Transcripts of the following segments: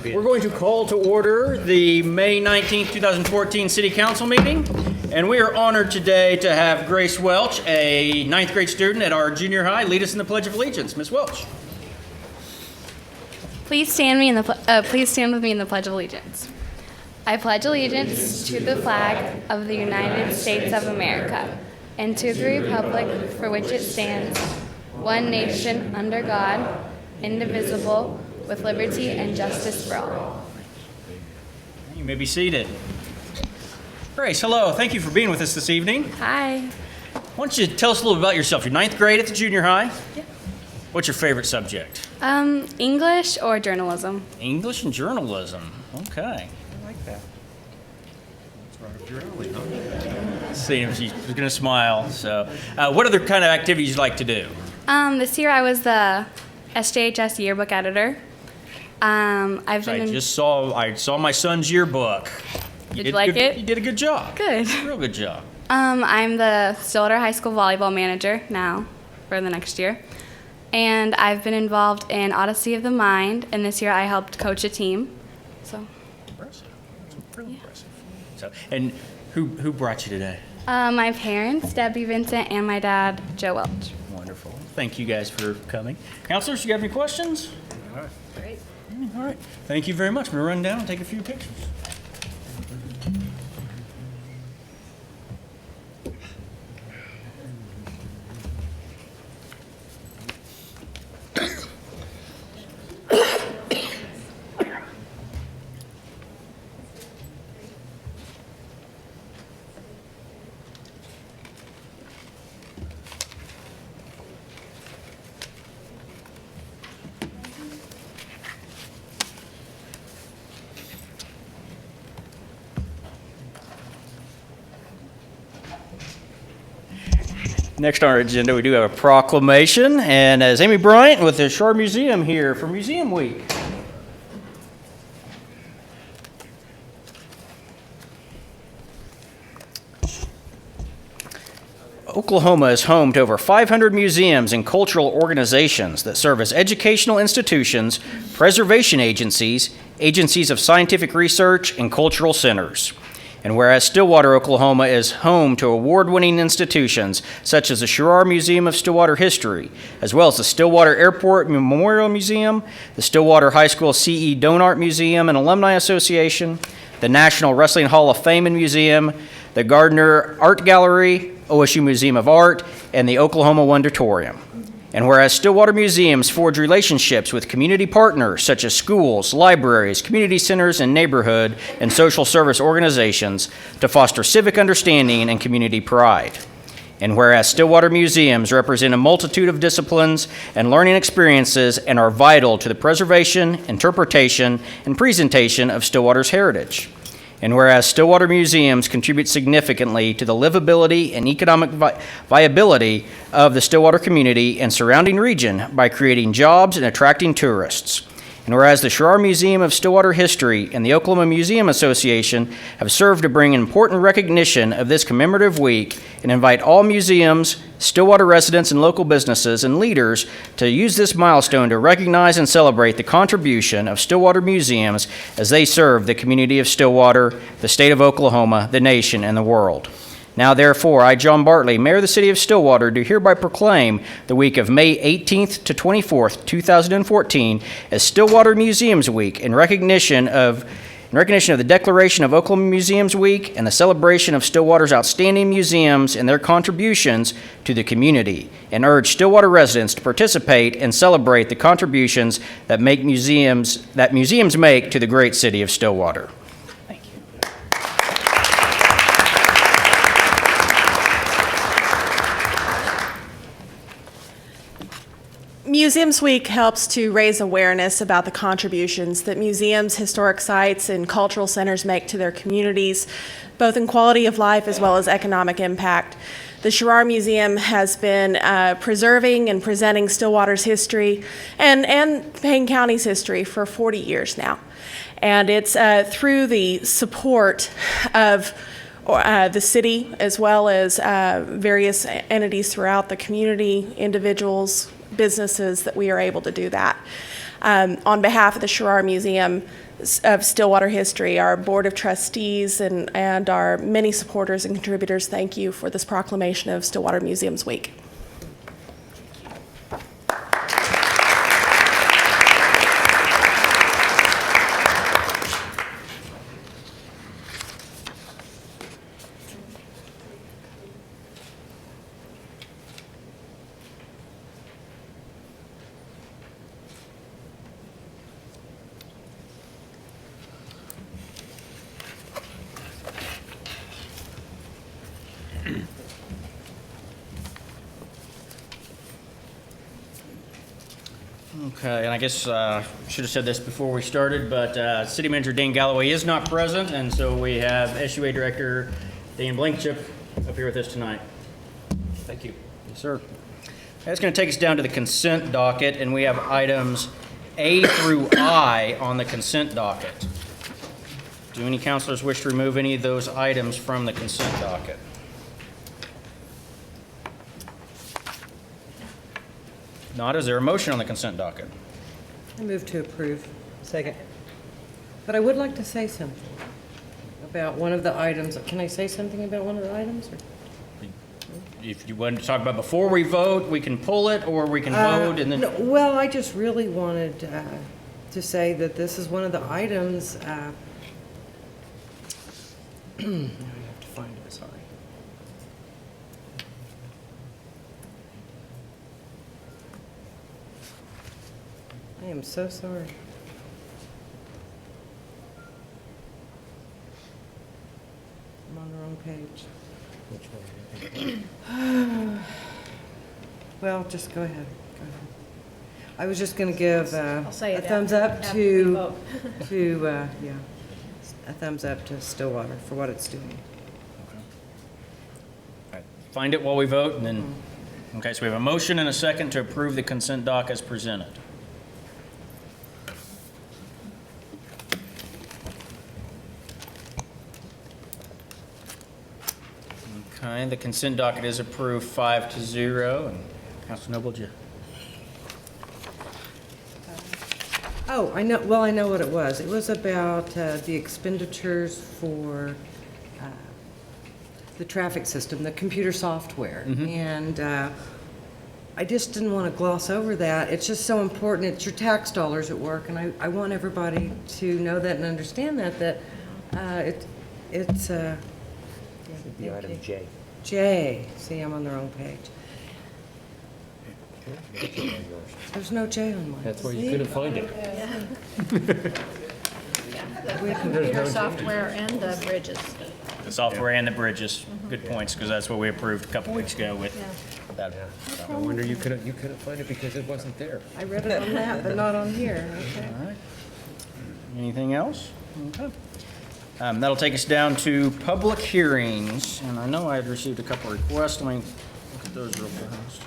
We're going to call to order the May 19th, 2014 City Council meeting. And we are honored today to have Grace Welch, a ninth grade student at our junior high, lead us in the Pledge of Allegiance. Ms. Welch. Please stand with me in the Pledge of Allegiance. I pledge allegiance to the flag of the United States of America and to the republic for which it stands, one nation under God, indivisible, with liberty and justice for all. You may be seated. Grace, hello. Thank you for being with us this evening. Hi. Why don't you tell us a little about yourself? You're ninth grade at the junior high? Yeah. What's your favorite subject? English or journalism? English and journalism. Okay. I like that. That's right up your alley, huh? See if she's going to smile. So, what other kind of activities you like to do? This year I was the SJHS yearbook editor. I saw my son's yearbook. Did you like it? You did a good job. Good. Real good job. I'm the Stillwater High School volleyball manager now for the next year. And I've been involved in Odyssey of the Mind, and this year I helped coach a team. So. Impressive. That's really impressive. So, and who brought you today? My parents, Debbie Vincent, and my dad, Joe Welch. Wonderful. Thank you guys for coming. Counselors, you have any questions? Great. All right. Thank you very much. I'm going to run down and take a few pictures. Next on our agenda, we do have a proclamation, and as Amy Bryant with the Shore Museum here for Museum Week. Oklahoma is home to over 500 museums and cultural organizations that serve as educational institutions, preservation agencies, agencies of scientific research, and cultural centers. And whereas Stillwater, Oklahoma is home to award-winning institutions such as the Sherrar Museum of Stillwater History, as well as the Stillwater Airport Memorial Museum, the Stillwater High School C.E. Donart Museum and Alumni Association, the National Wrestling Hall of Fame and Museum, the Gardner Art Gallery, OSU Museum of Art, and the Oklahoma Wondatorium. And whereas Stillwater Museums forge relationships with community partners such as schools, libraries, community centers, and neighborhood and social service organizations to foster civic understanding and community pride. And whereas Stillwater Museums represent a multitude of disciplines and learning experiences and are vital to the preservation, interpretation, and presentation of Stillwater's heritage. And whereas Stillwater Museums contribute significantly to the livability and economic viability of the Stillwater community and surrounding region by creating jobs and attracting tourists. And whereas the Sherrar Museum of Stillwater History and the Oklahoma Museum Association have served to bring important recognition of this commemorative week and invite all museums, Stillwater residents, and local businesses and leaders to use this milestone to recognize and celebrate the contribution of Stillwater Museums as they serve the community of Stillwater, the state of Oklahoma, the nation, and the world. Now, therefore, I, John Bartley, Mayor of the City of Stillwater, do hereby proclaim the week of May 18th to 24th, 2014 as Stillwater Museums Week in recognition of the Declaration of Oklahoma Museums Week and the celebration of Stillwater's outstanding museums and their contributions to the community, and urge Stillwater residents to participate and celebrate the contributions that museums make to the great city of Stillwater. Museums Week helps to raise awareness about the contributions that museums, historic sites, and cultural centers make to their communities, both in quality of life as well as economic impact. The Sherrar Museum has been preserving and presenting Stillwater's history and Payne County's history for 40 years now. And it's through the support of the city as well as various entities throughout the community, individuals, businesses, that we are able to do that. On behalf of the Sherrar Museum of Stillwater History, our Board of Trustees, and our many supporters and contributors, thank you for this proclamation of Stillwater Museums Week. Okay, and I guess should have said this before we started, but City Manager Dane Galloway is not present, and so we have SUA Director Dan Blankenship up here with us tonight. Thank you. Yes, sir. That's going to take us down to the consent docket, and we have items A through I on the consent docket. Do any councilors wish to remove any of those items from the consent docket? Not. Is there a motion on the consent docket? I move to approve. Second. But I would like to say something about one of the items. Can I say something about one of the items? Or? If you want to talk about before we vote, we can pull it, or we can vote and then. No, well, I just really wanted to say that this is one of the items. Now I have to find it. Sorry. I am so sorry. I'm on the wrong page. Which one? Well, just go ahead. Go ahead. I was just going to give I'll say a it thumbs after- up after we vote. a thumbs up to Stillwater for what it's doing. Find it while we vote, and then, okay, so we have a motion and a second to approve the consent doc as presented. Okay, the consent docket is approved 5-0, and Council Noble, did you? Oh, I know, well, I know what it was. It was about the expenditures for the traffic system, the computer software. And I just didn't want to gloss over that. It's just so important. It's your tax dollars at work, and I want everybody to know that and understand that it's The item J. J. See, I'm on the wrong page. There's no J on mine. That's why you couldn't find it. The computer software and the bridges. The software and the bridges, good points, because that's what we approved a couple weeks ago with that. No wonder you couldn't find it because it wasn't there. I read it on that, but not on here. Okay. All right. Anything else? Okay. That'll take us down to public hearings, and I know I had received a couple requests. Let me look at those real fast.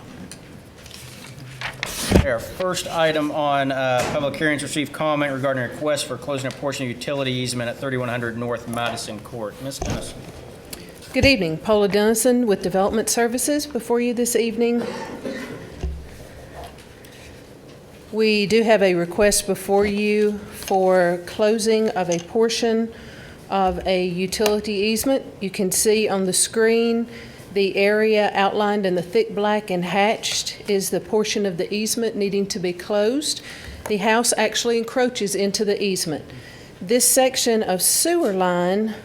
Our first item on public hearings, received comment regarding a request for closing a portion of utility easement at 3100 North Madison Court. Ms. Dennison. Good evening. Paula Dennison with Development Services before you this evening. We do have a request before you for closing of a portion of a utility easement. You can see on the screen the area outlined in the thick black and hatched is the portion of the easement needing to be closed. The house actually encroaches into the easement. This section of sewer line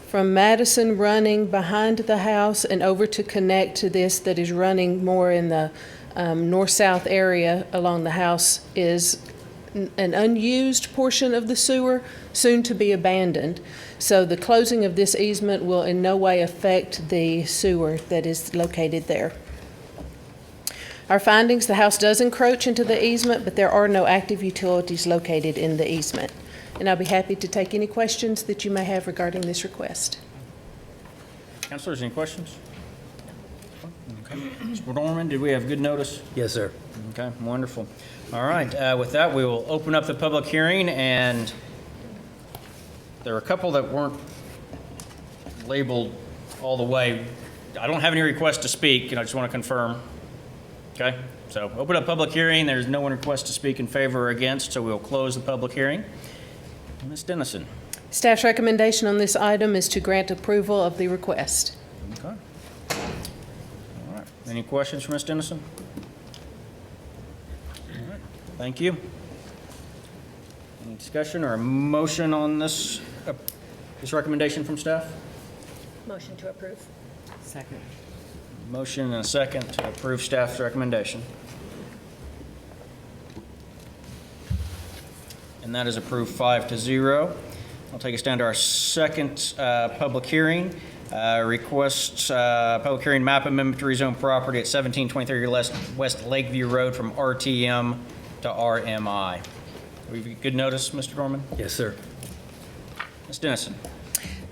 from Madison running behind the house and over to connect to this that is running more in the north-south area along the house is an unused portion of the sewer, soon to be abandoned. So the closing of this easement will in no way affect the sewer that is located there. Our findings, the house does encroach into the easement, but there are no active utilities located in the easement. And I'll be happy to take any questions that you may have regarding this request. Councilors, any questions? Okay. Mr. Dorman, did we have good notice? Yes, sir. Okay, wonderful. All right, with that, we will open up the public hearing, and there are a couple that weren't labeled all the way. I don't have any requests to speak, and I just want to confirm. Okay, so open up public hearing. There's no one request to speak in favor or against, so we'll close the public hearing. Ms. Dennison. Staff's recommendation on this item is to grant approval of the request. Okay. All right. Any questions for Ms. Dennison? All right. Thank you. Any discussion or a motion on this recommendation from staff? Motion to approve. Second. Motion and a second to approve staff's recommendation. And that is approved 5-0. I'll take us down to our second public hearing. Request public hearing map amendment to rezone property at 1723 West Lakeview Road from RTM to RMI. We good notice, Mr. Dorman? Yes, sir. Ms. Dennison.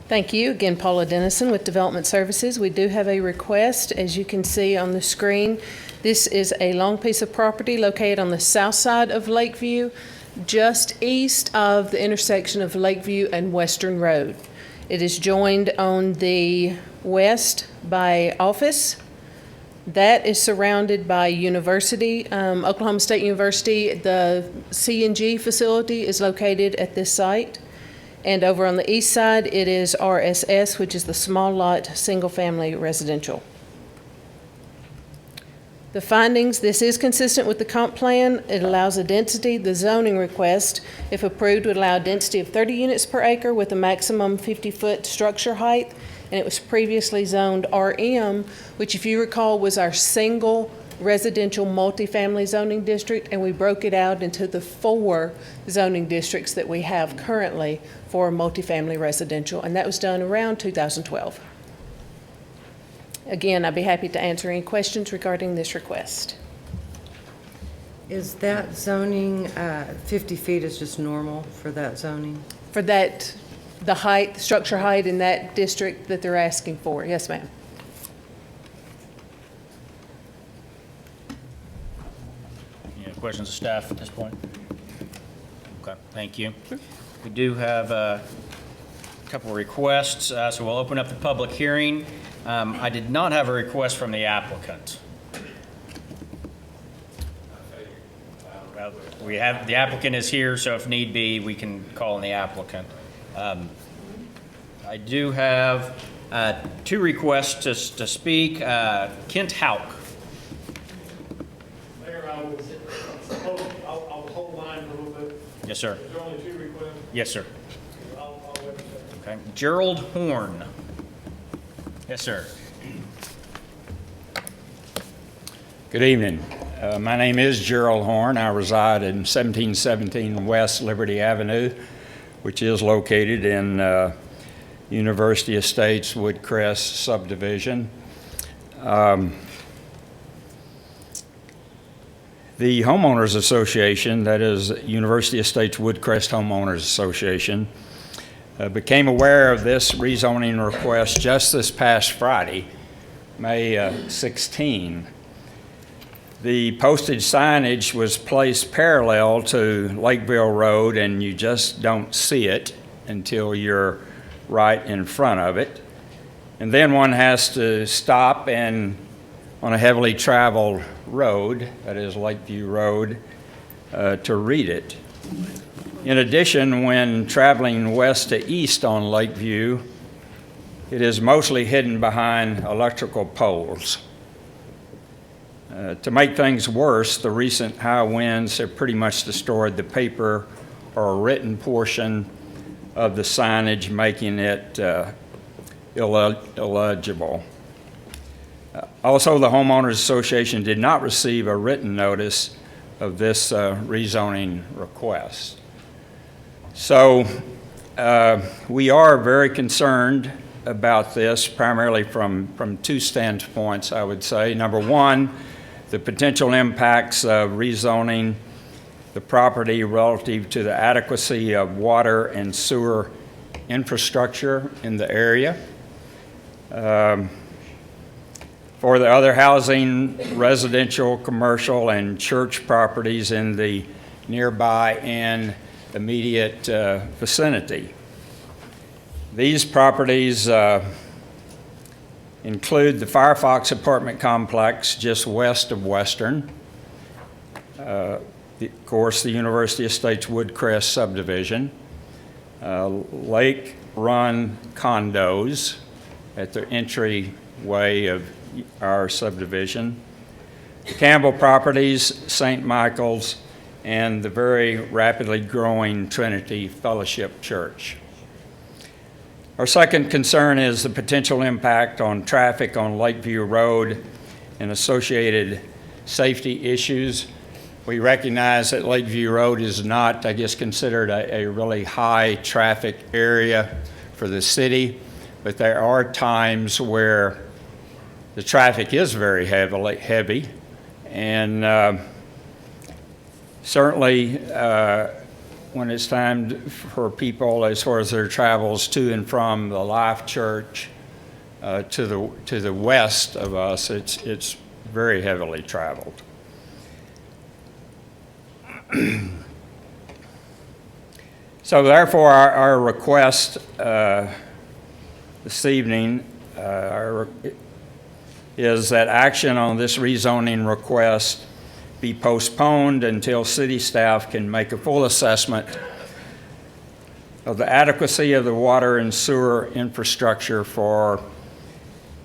Thank you. Again, Paula Dennison with Development Services. We do have a request, as you can see on the screen. This is a long piece of property located on the south side of Lakeview, just east of the intersection of Lakeview and Western Road. It is joined on the west by Office. That is surrounded by University, Oklahoma State University. The CNG facility is located at this site. And over on the east side, it is RSS, which is the small lot, single-family residential. The findings, this is consistent with the comp plan. It allows a density. The zoning request, if approved, would allow a density of 30 units per acre with a maximum 50-foot structure height. And it was previously zoned RM, which, if you recall, was our single residential multifamily zoning district, and we broke it out into the 4 zoning districts that we have currently for multifamily residential, and that was done around 2012. Again, I'd be happy to answer any questions regarding this request. Is that zoning, 50 feet is just normal for that zoning? For that, the height, the structure height in that district that they're asking for, yes, ma'am. Any questions of staff at this point? Okay, thank you. We do have a couple of requests, so we'll open up the public hearing. I did not have a request from the applicant. Well, we have, the applicant is here, so if need be, we can call on the applicant. I do have 2 requests to speak. Kent Hauk. Mayor, I'll hold line for a little bit. Yes, sir. Is there only 2 requests? Yes, sir. I'll wait a second. Okay. Gerald Horn. Yes, sir. Good evening. My name is Gerald Horn. I reside in 1717 West Liberty Avenue, which is located in University Estates Woodcrest subdivision. The Homeowners Association, that is University Estates Woodcrest Homeowners Association, became aware of this rezoning request just this past Friday, May 16. The postage signage was placed parallel to Lakeville Road, and you just don't see it until you're right in front of it. And then one has to stop and on a heavily traveled road, that is Lakeview Road, to read it. In addition, when traveling west to east on Lakeview, it is mostly hidden behind electrical poles. To make things worse, the recent high winds have pretty much destroyed the paper or written portion of the signage, making it illegible. Also, the Homeowners Association did not receive a written notice of this rezoning request. So we are very concerned about this, primarily from 2 standpoints, I would say. Number one, the potential impacts of rezoning the property relative to the adequacy of water and sewer infrastructure in the area. For the other housing, residential, commercial, and church properties in the nearby and immediate vicinity. These properties include the Firefox apartment complex just west of Western, of course, the University Estates Woodcrest subdivision, Lake Run condos at the entryway of our subdivision, the Campbell Properties, St. Michael's, and the very rapidly growing Trinity Fellowship Church. Our second concern is the potential impact on traffic on Lakeview Road and associated safety issues. We recognize that Lakeview Road is not, I guess, considered a really high traffic area for the city, but there are times where the traffic is very heavy, and certainly when it's time for people, as far as their travels to and from the Life Church to the west of us, it's very heavily traveled. So therefore, our request this evening is that action on this rezoning request be postponed until city staff can make a full assessment of the adequacy of the water and sewer infrastructure for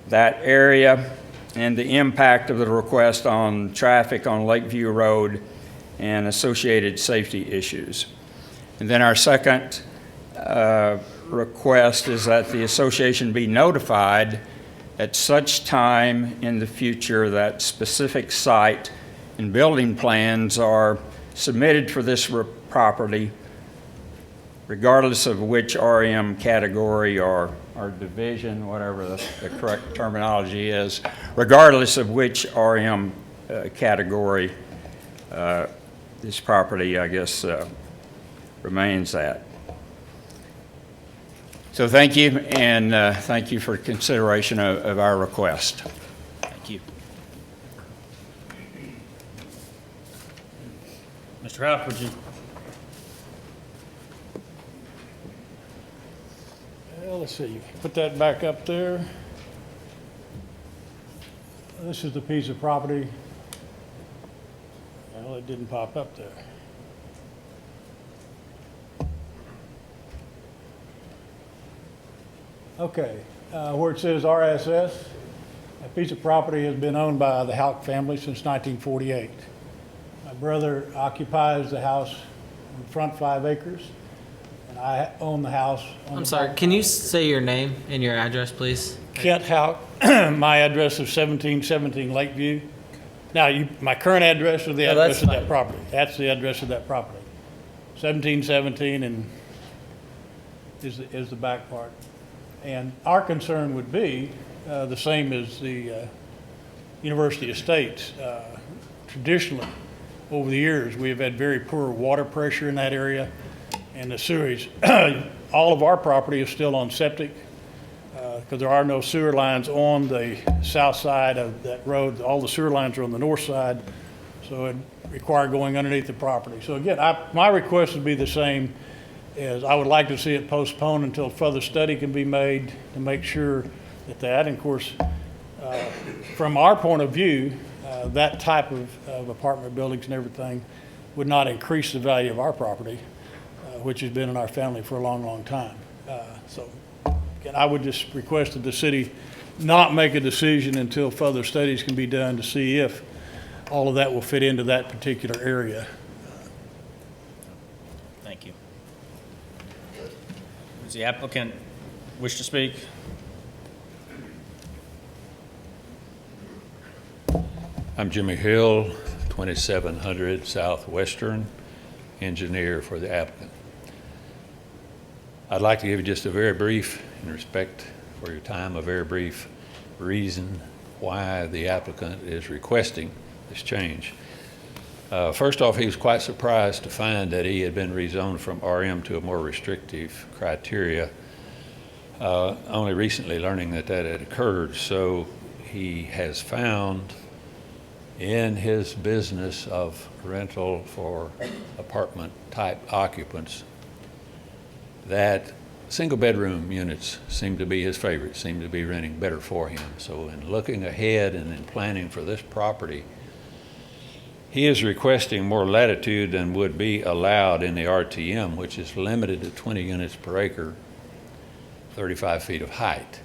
that area and the impact of the request on traffic on Lakeview Road and associated safety issues. And then our second request is that the association be notified at such time in the future that specific site and building plans are submitted for this property, regardless of which RM category or division, whatever the correct terminology is, regardless of which RM category this property, I guess, remains at. So thank you, and thank you for consideration of our request. Thank you. Mr. Huff, would you? Well, let's see, put that back up there. This is the piece of property. Well, it didn't pop up there. Okay, where it says RSS, that piece of property has been owned by the Houck family since 1948. My brother occupies the house in the front 5 acres, and I own the house on I'm sorry, can you say your name and your address, please? Kent Houck. My address is 1717 Lakeview. Now, my current address or the address of that property? That's the address of that property. 1717 and is the back part. And our concern would be the same as the University Estates. Traditionally, over the years, we have had very poor water pressure in that area and the sewage. All of our property is still on septic because there are no sewer lines on the south side of that road. All the sewer lines are on the north side, so it require going underneath the property. So again, my request would be the same as I would like to see it postponed until further study can be made to make sure that, and of course, from our point of view, that type of apartment buildings and everything would not increase the value of our property, which has been in our family for a long, long time. So again, I would just request that the city not make a decision until further studies can be done to see if all of that will fit into that particular area. Thank you. Does the applicant wish to speak? I'm Jimmy Hill, 2700 Southwestern, engineer for the applicant. I'd like to give you just a very brief, in respect for your time, a very brief reason why the applicant is requesting this change. First off, he was quite surprised to find that he had been rezoned from RM to a more restrictive criteria, only recently learning that that had occurred. So he has found in his business of rental for apartment type occupants that Single-bedroom units seem to be his favorite, seem to be renting better for him. So in looking ahead and in planning for this property, he is requesting more latitude than would be allowed in the RTM, which is limited to 20 units per acre, 35 feet of height.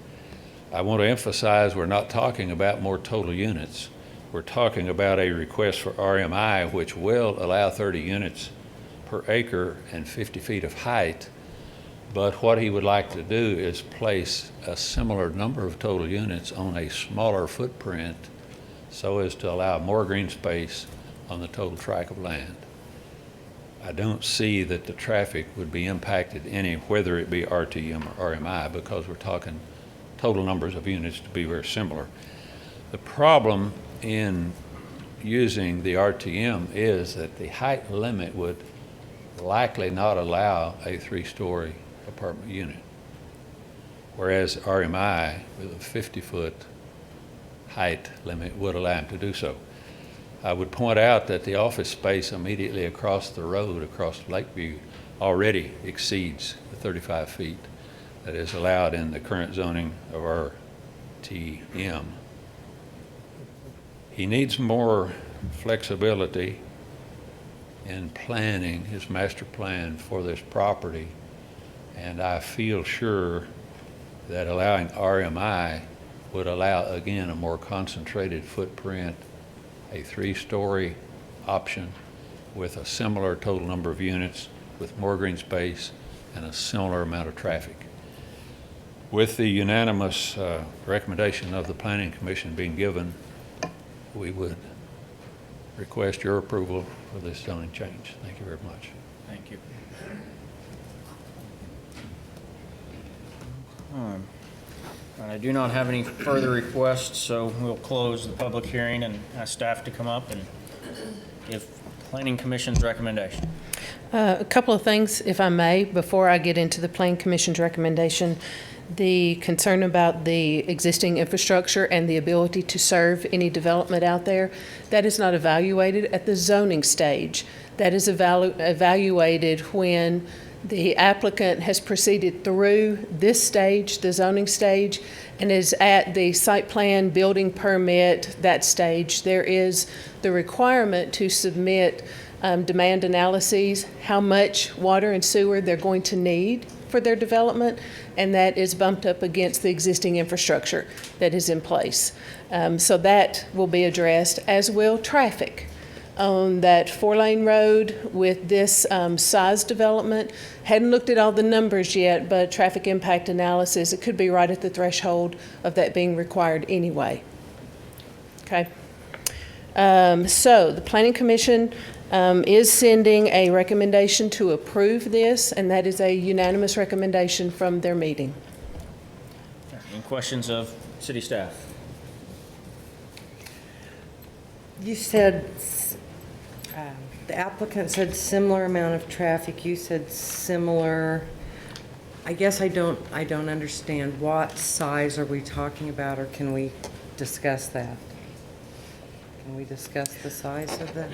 I want to emphasize we're not talking about more total units. We're talking about a request for RMI, which will allow 30 units per acre and 50 feet of height. But what he would like to do is place a similar number of total units on a smaller footprint so as to allow more green space on the total tract of land. I don't see that the traffic would be impacted any, whether it be RTM or RMI, because we're talking total numbers of units to be very similar. The problem in using the RTM is that the height limit would likely not allow a 3-story apartment unit, whereas RMI with a 50-foot height limit would allow him to do so. I would point out that the office space immediately across the road, across Lakeview, already exceeds the 35 feet that is allowed in the current zoning of RTM. He needs more flexibility in planning his master plan for this property, and I feel sure that allowing RMI would allow, again, a more concentrated footprint, a 3-story option with a similar total number of units, with more green space and a similar amount of traffic. With the unanimous recommendation of the Planning Commission being given, we would request your approval for this zoning change. Thank you very much. Thank you. I do not have any further requests, so we'll close the public hearing and ask staff to come up and give Planning Commission's recommendation. A couple of things, if I may, before I get into the Plan Commission's recommendation. The concern about the existing infrastructure and the ability to serve any development out there, that is not evaluated at the zoning stage. That is evaluated when the applicant has proceeded through this stage, the zoning stage, and is at the site plan, building permit, that stage. There is the requirement to submit demand analyses, how much water and sewer they're going to need for their development, and that is bumped up against the existing infrastructure that is in place. So that will be addressed, as will traffic. On that 4-lane road with this size development, hadn't looked at all the numbers yet, but traffic impact analysis, it could be right at the threshold of that being required anyway. Okay. So the Planning Commission is sending a recommendation to approve this, and that is a unanimous recommendation from their meeting. Any questions of city staff? You said, the applicant said similar amount of traffic. You said similar. I guess I don't understand. What size are we talking about, or can we discuss that? Can we discuss the size of the?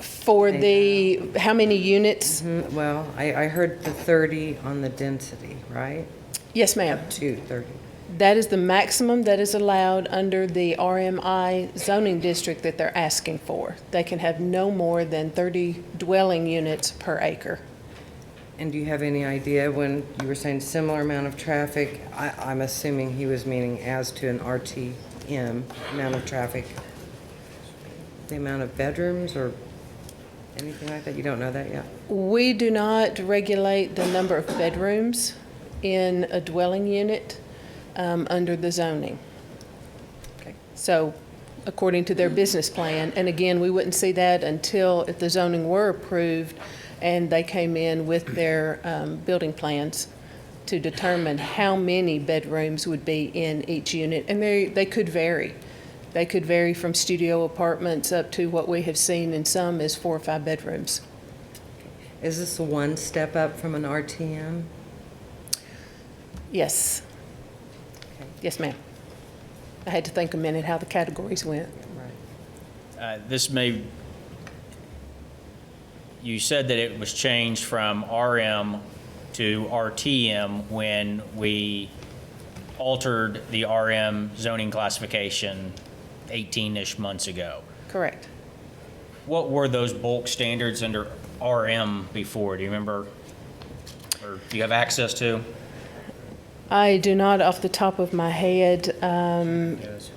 For the, how many units? Mm-hmm. Well, I heard the 30 on the density, right? Yes, ma'am. Up to 30. That is the maximum that is allowed under the RMI zoning district that they're asking for. They can have no more than 30 dwelling units per acre. And do you have any idea, when you were saying similar amount of traffic, I'm assuming he was meaning as to an RTM amount of traffic, the amount of bedrooms or anything like that? You don't know that yet? We do not regulate the number of bedrooms in a dwelling unit under the zoning. Okay. So according to their business plan, and again, we wouldn't see that until if the zoning were approved and they came in with their building plans to determine how many bedrooms would be in each unit. And they could vary. They could vary from studio apartments up to what we have seen in some is 4 or 5 bedrooms. Is this one step up from an RTM? Yes. Okay. Yes, ma'am. I had to think a minute how the categories went. Right. This may, you said that it was changed from RM to RTM when we altered the RM zoning classification 18-ish months ago. Correct. What were those bulk standards under RM before? Do you remember? Or do you have access to? I do not off the top of my head. Yes.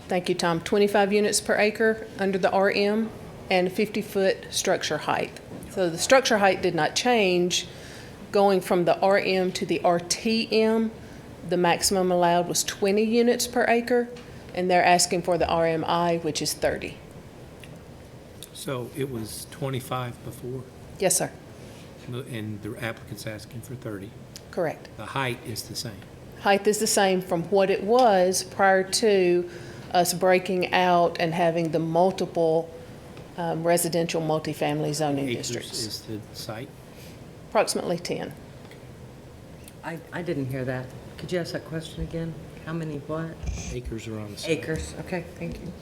Thank you, Tom. 25 units per acre under the RM and 50-foot structure height. So the structure height did not change. Going from the RM to the RTM, the maximum allowed was 20 units per acre, and they're asking for the RMI, which is 30. So it was 25 before, Yes, sir. and the applicant's asking for 30. Correct. The height is the same. Height is the same from what it was prior to us breaking out and having the multiple residential multifamily zoning Acres districts. is the site. Approximately 10. I didn't hear that. Could you ask that question again? How many what? Acres are on the site. Acres, okay, thank you.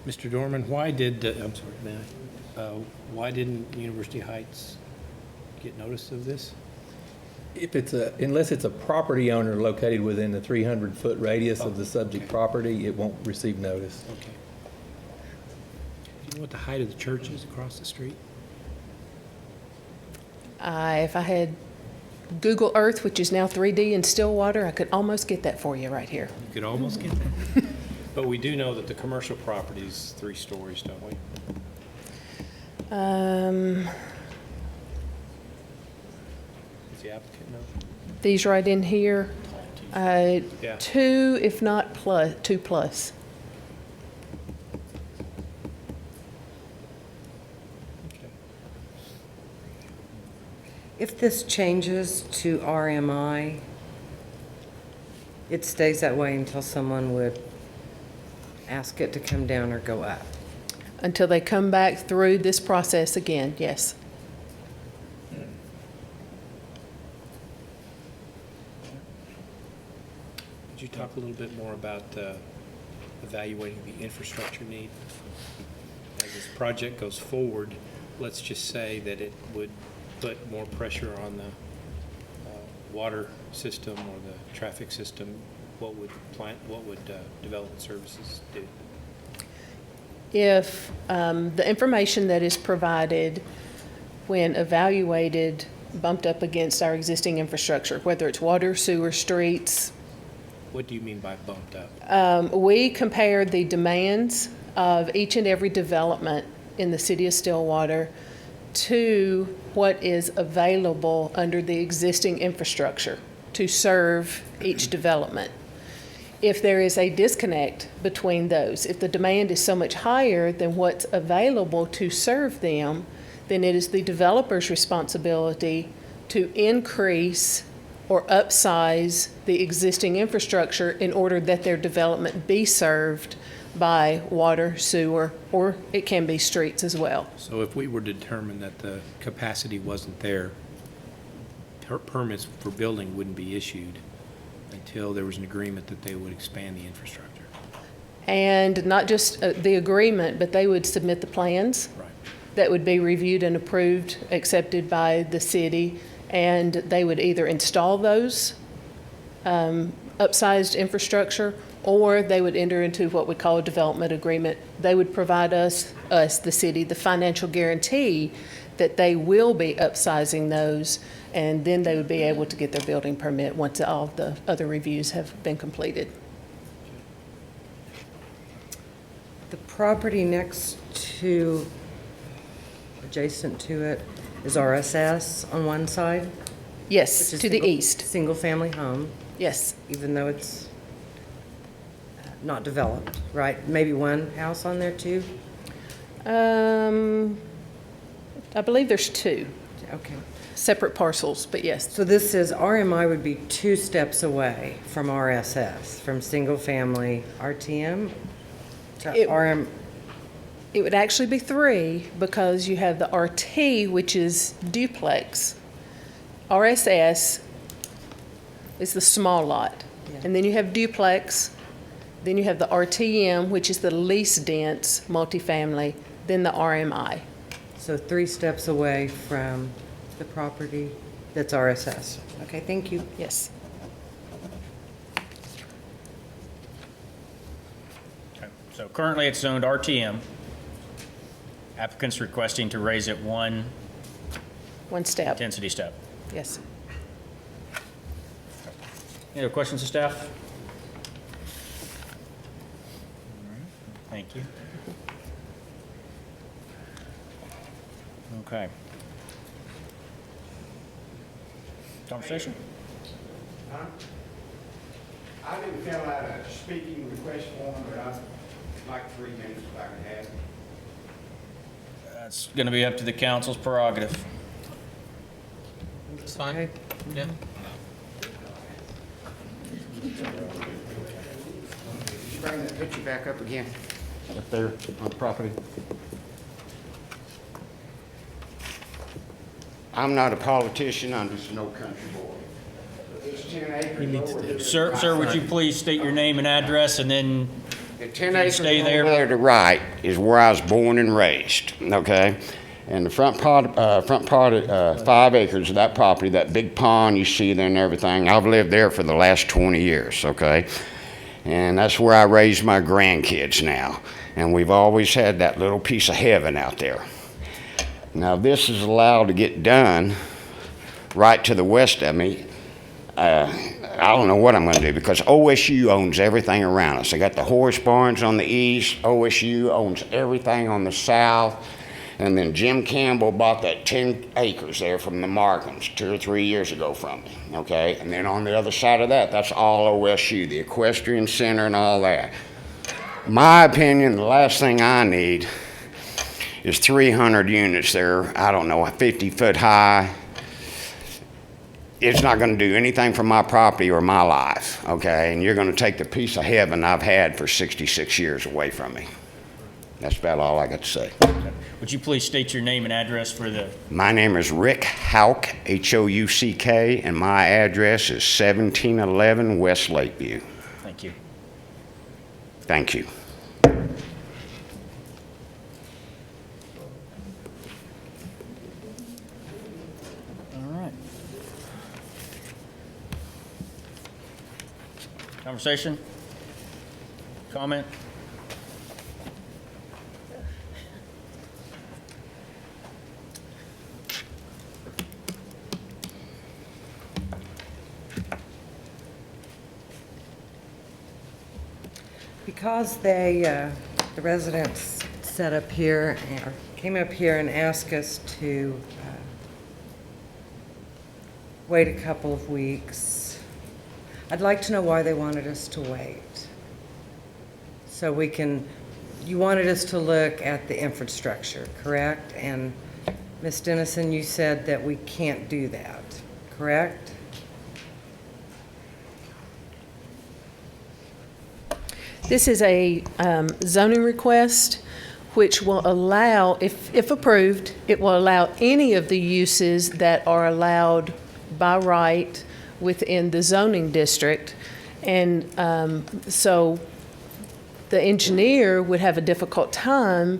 Mr. Dorman, why did, I'm sorry, may I? Why didn't University Heights get notice of this? If it's unless it's a property owner located within the 300-foot radius of the subject property, it won't receive notice. Okay. Do you know what the height of the church is across the street? If I had Google Earth, which is now 3D in Stillwater, I could almost get that for you right here. You could almost get that. But we do know that the commercial property is 3 stories, don't we? Does the applicant know? These right in here, Yeah. 2, if not plus, 2 plus. Okay. If this changes to RMI, it stays that way until someone would ask it to come down or go up. Until they come back through this process again, yes. Could you talk a little bit more about evaluating the infrastructure need? As this project goes forward, let's just say that it would put more pressure on the water system or the traffic system. What would development services do? If the information that is provided when evaluated bumped up against our existing infrastructure, whether it's water, sewer, streets, What do you mean by bumped up? we compared the demands of each and every development in the city of Stillwater to what is available under the existing infrastructure to serve each development. If there is a disconnect between those, if the demand is so much higher than what's available to serve them, then it is the developer's responsibility to increase or upsize the existing infrastructure in order that their development be served by water, sewer, or it can be streets as well. So if we were to determine that the capacity wasn't there, permits for building wouldn't be issued until there was an agreement that they would expand the infrastructure. And not just the agreement, but they would submit the plans Right. that would be reviewed and approved, accepted by the city, and they would either install those upsized infrastructure, or they would enter into what we call a development agreement. They would provide us, the city, the financial guarantee that they will be upsizing those, and then they would be able to get their building permit once all the other reviews have been completed. The property next to, adjacent to it, is RSS on one side, which Yes, is to the east. single-family home, Yes, even though it's not developed, right? Maybe one house on there too? I believe there's 2 Okay. separate parcels, but yes. So this says RMI would be 2 steps away from RSS, from single-family RTM to It- RM. It would actually be 3 because you have the RT, which is duplex. RSS is the small lot. Yeah. And then you have duplex, Then you have the RTM, which is the least dense multifamily, then the RMI. So 3 steps away from the property that's RSS. Okay, thank you. Yes. Okay. So currently it's zoned RTM. Applicant's requesting to raise it 1 One step. density step. Yes. Any other questions of staff? Thank you. Okay. Conversation? I didn't fill out a speaking request form, but I'd like 3 minutes if I could have it. That's going to be up to the council's prerogative. It's fine. Yeah. Bring that picture back up again. Up there on the property. I'm not a politician, I'm just no country boy. It's 10 acres over here. Sir, would you please state your name and address and then The 10 acres stay over there? there to the right is where I was born and raised, okay? And the front part of 5 acres of that property, that big pond you see there and everything, I've lived there for the last 20 years, okay? And that's where I raised my grandkids now. And we've always had that little piece of heaven out there. Now, this is allowed to get done right to the west of me. I don't know what I'm going to do because OSU owns everything around us. They got the horse barns on the east. OSU owns everything on the south. And then Jim Campbell bought that 10 acres there from the Markhams 2 or 3 years ago from me, okay? And then on the other side of that, that's all OSU, the equestrian center and all that. My opinion, the last thing I need is 300 units there, I don't know, 50 foot high. It's not going to do anything for my property or my life, okay? And you're going to take the piece of heaven I've had for 66 years away from me. That's about all I got to say. would you please state your name and address for the... My name is Rick Houck, H-O-U-C-K, and my address is 1711 West Lakeview. Thank you. Thank you. All right. Conversation? Comment? Because the residents set up here, or came up here and asked us to wait a couple of weeks, I'd like to know why they wanted us to wait. So we can, you wanted us to look at the infrastructure, correct? And Ms. Dennison, you said that we can't do that, correct? This is a zoning request which will allow, if approved, it will allow any of the uses that are allowed by right within the zoning district. And so the engineer would have a difficult time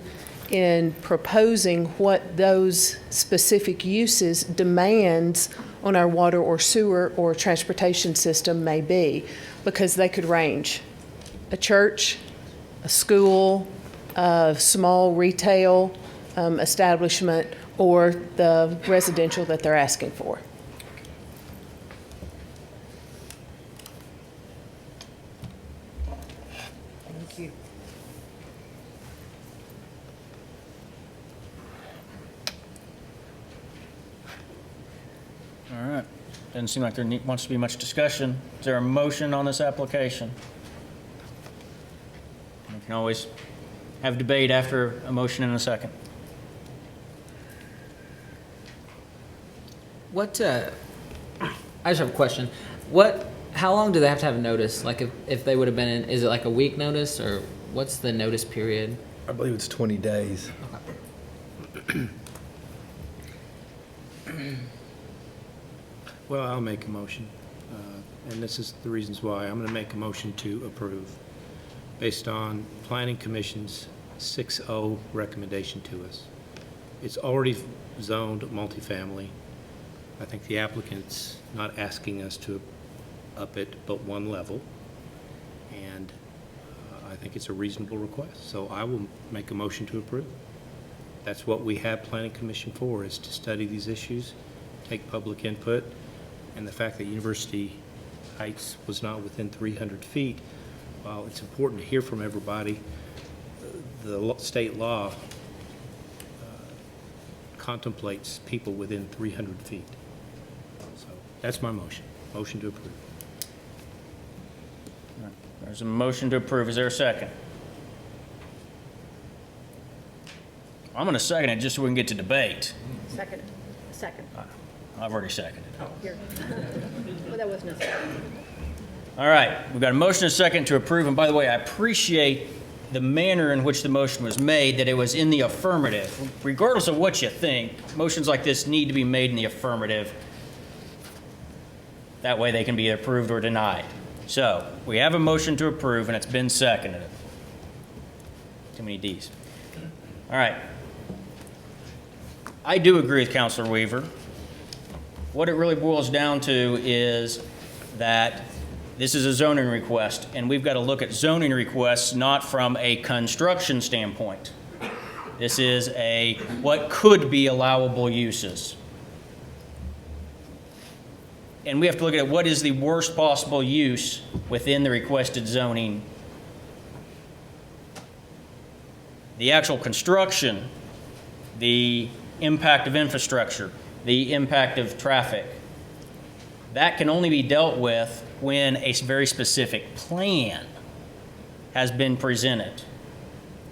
in proposing what those specific uses demands on our water or sewer or transportation system may be, because they could range. A church, a school, a small retail establishment, or the residential that they're asking for. Thank you. All right. Doesn't seem like there wants to be much discussion. Is there a motion on this application? We can always have debate after a motion and a second. What, I just have a question. How long do they have to have a notice? Like if they would have been in, is it like a week notice or what's the notice period? I believe it's 20 days. Well, I'll make a motion, and this is the reasons why. I'm going to make a motion to approve. based on Planning Commission's 6-0 recommendation to us. It's already zoned multifamily. I think the applicant's not asking us to up it but one level, and I think it's a reasonable request. So I will make a motion to approve. That's what we have Planning Commission for, is to study these issues, take public input, and the fact that University Heights was not within 300 feet, while it's important to hear from everybody, the state law contemplates people within 300 feet. So that's my motion. Motion to approve. There's a motion to approve. Is there a second? I'm going to second it just so we can get to debate. Second. Second. I've already seconded. Here. Well, that wasn't a second. All right, we've got a motion and a second to approve. And by the way, I appreciate the manner in which the motion was made, that it was in the affirmative. Regardless of what you think, motions like this need to be made in the affirmative. That way they can be approved or denied. So we have a motion to approve, and it's been seconded. Too many D's. All right. I do agree with Councilor Weaver. What it really boils down to is that this is a zoning request, and we've got to look at zoning requests not from a construction standpoint. This is a what could be allowable uses. And we have to look at what is the worst possible use within the requested zoning. The actual construction, the impact of infrastructure, the impact of traffic, that can only be dealt with when a very specific plan has been presented.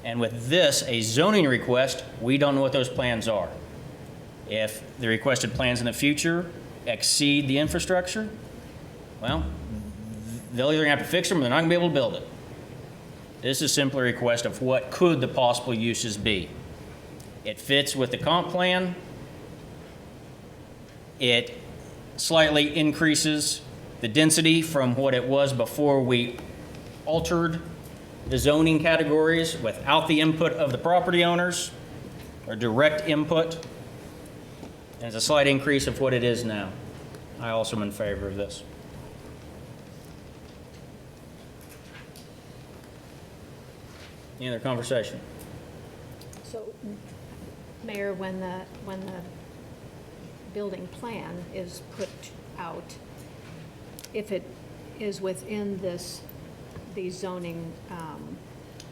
And with this, a zoning request, we don't know what those plans are. If the requested plans in the future exceed the infrastructure, well, they'll either have to fix them or they're not going to be able to build it. This is simply a request of what could the possible uses be. It fits with the comp plan. It slightly increases the density from what it was before we altered the zoning categories without the input of the property owners or direct input. And it's a slight increase of what it is now. I also am in favor of this. Any other conversation? So, Mayor, when the building plan is put out, if it is within the zoning,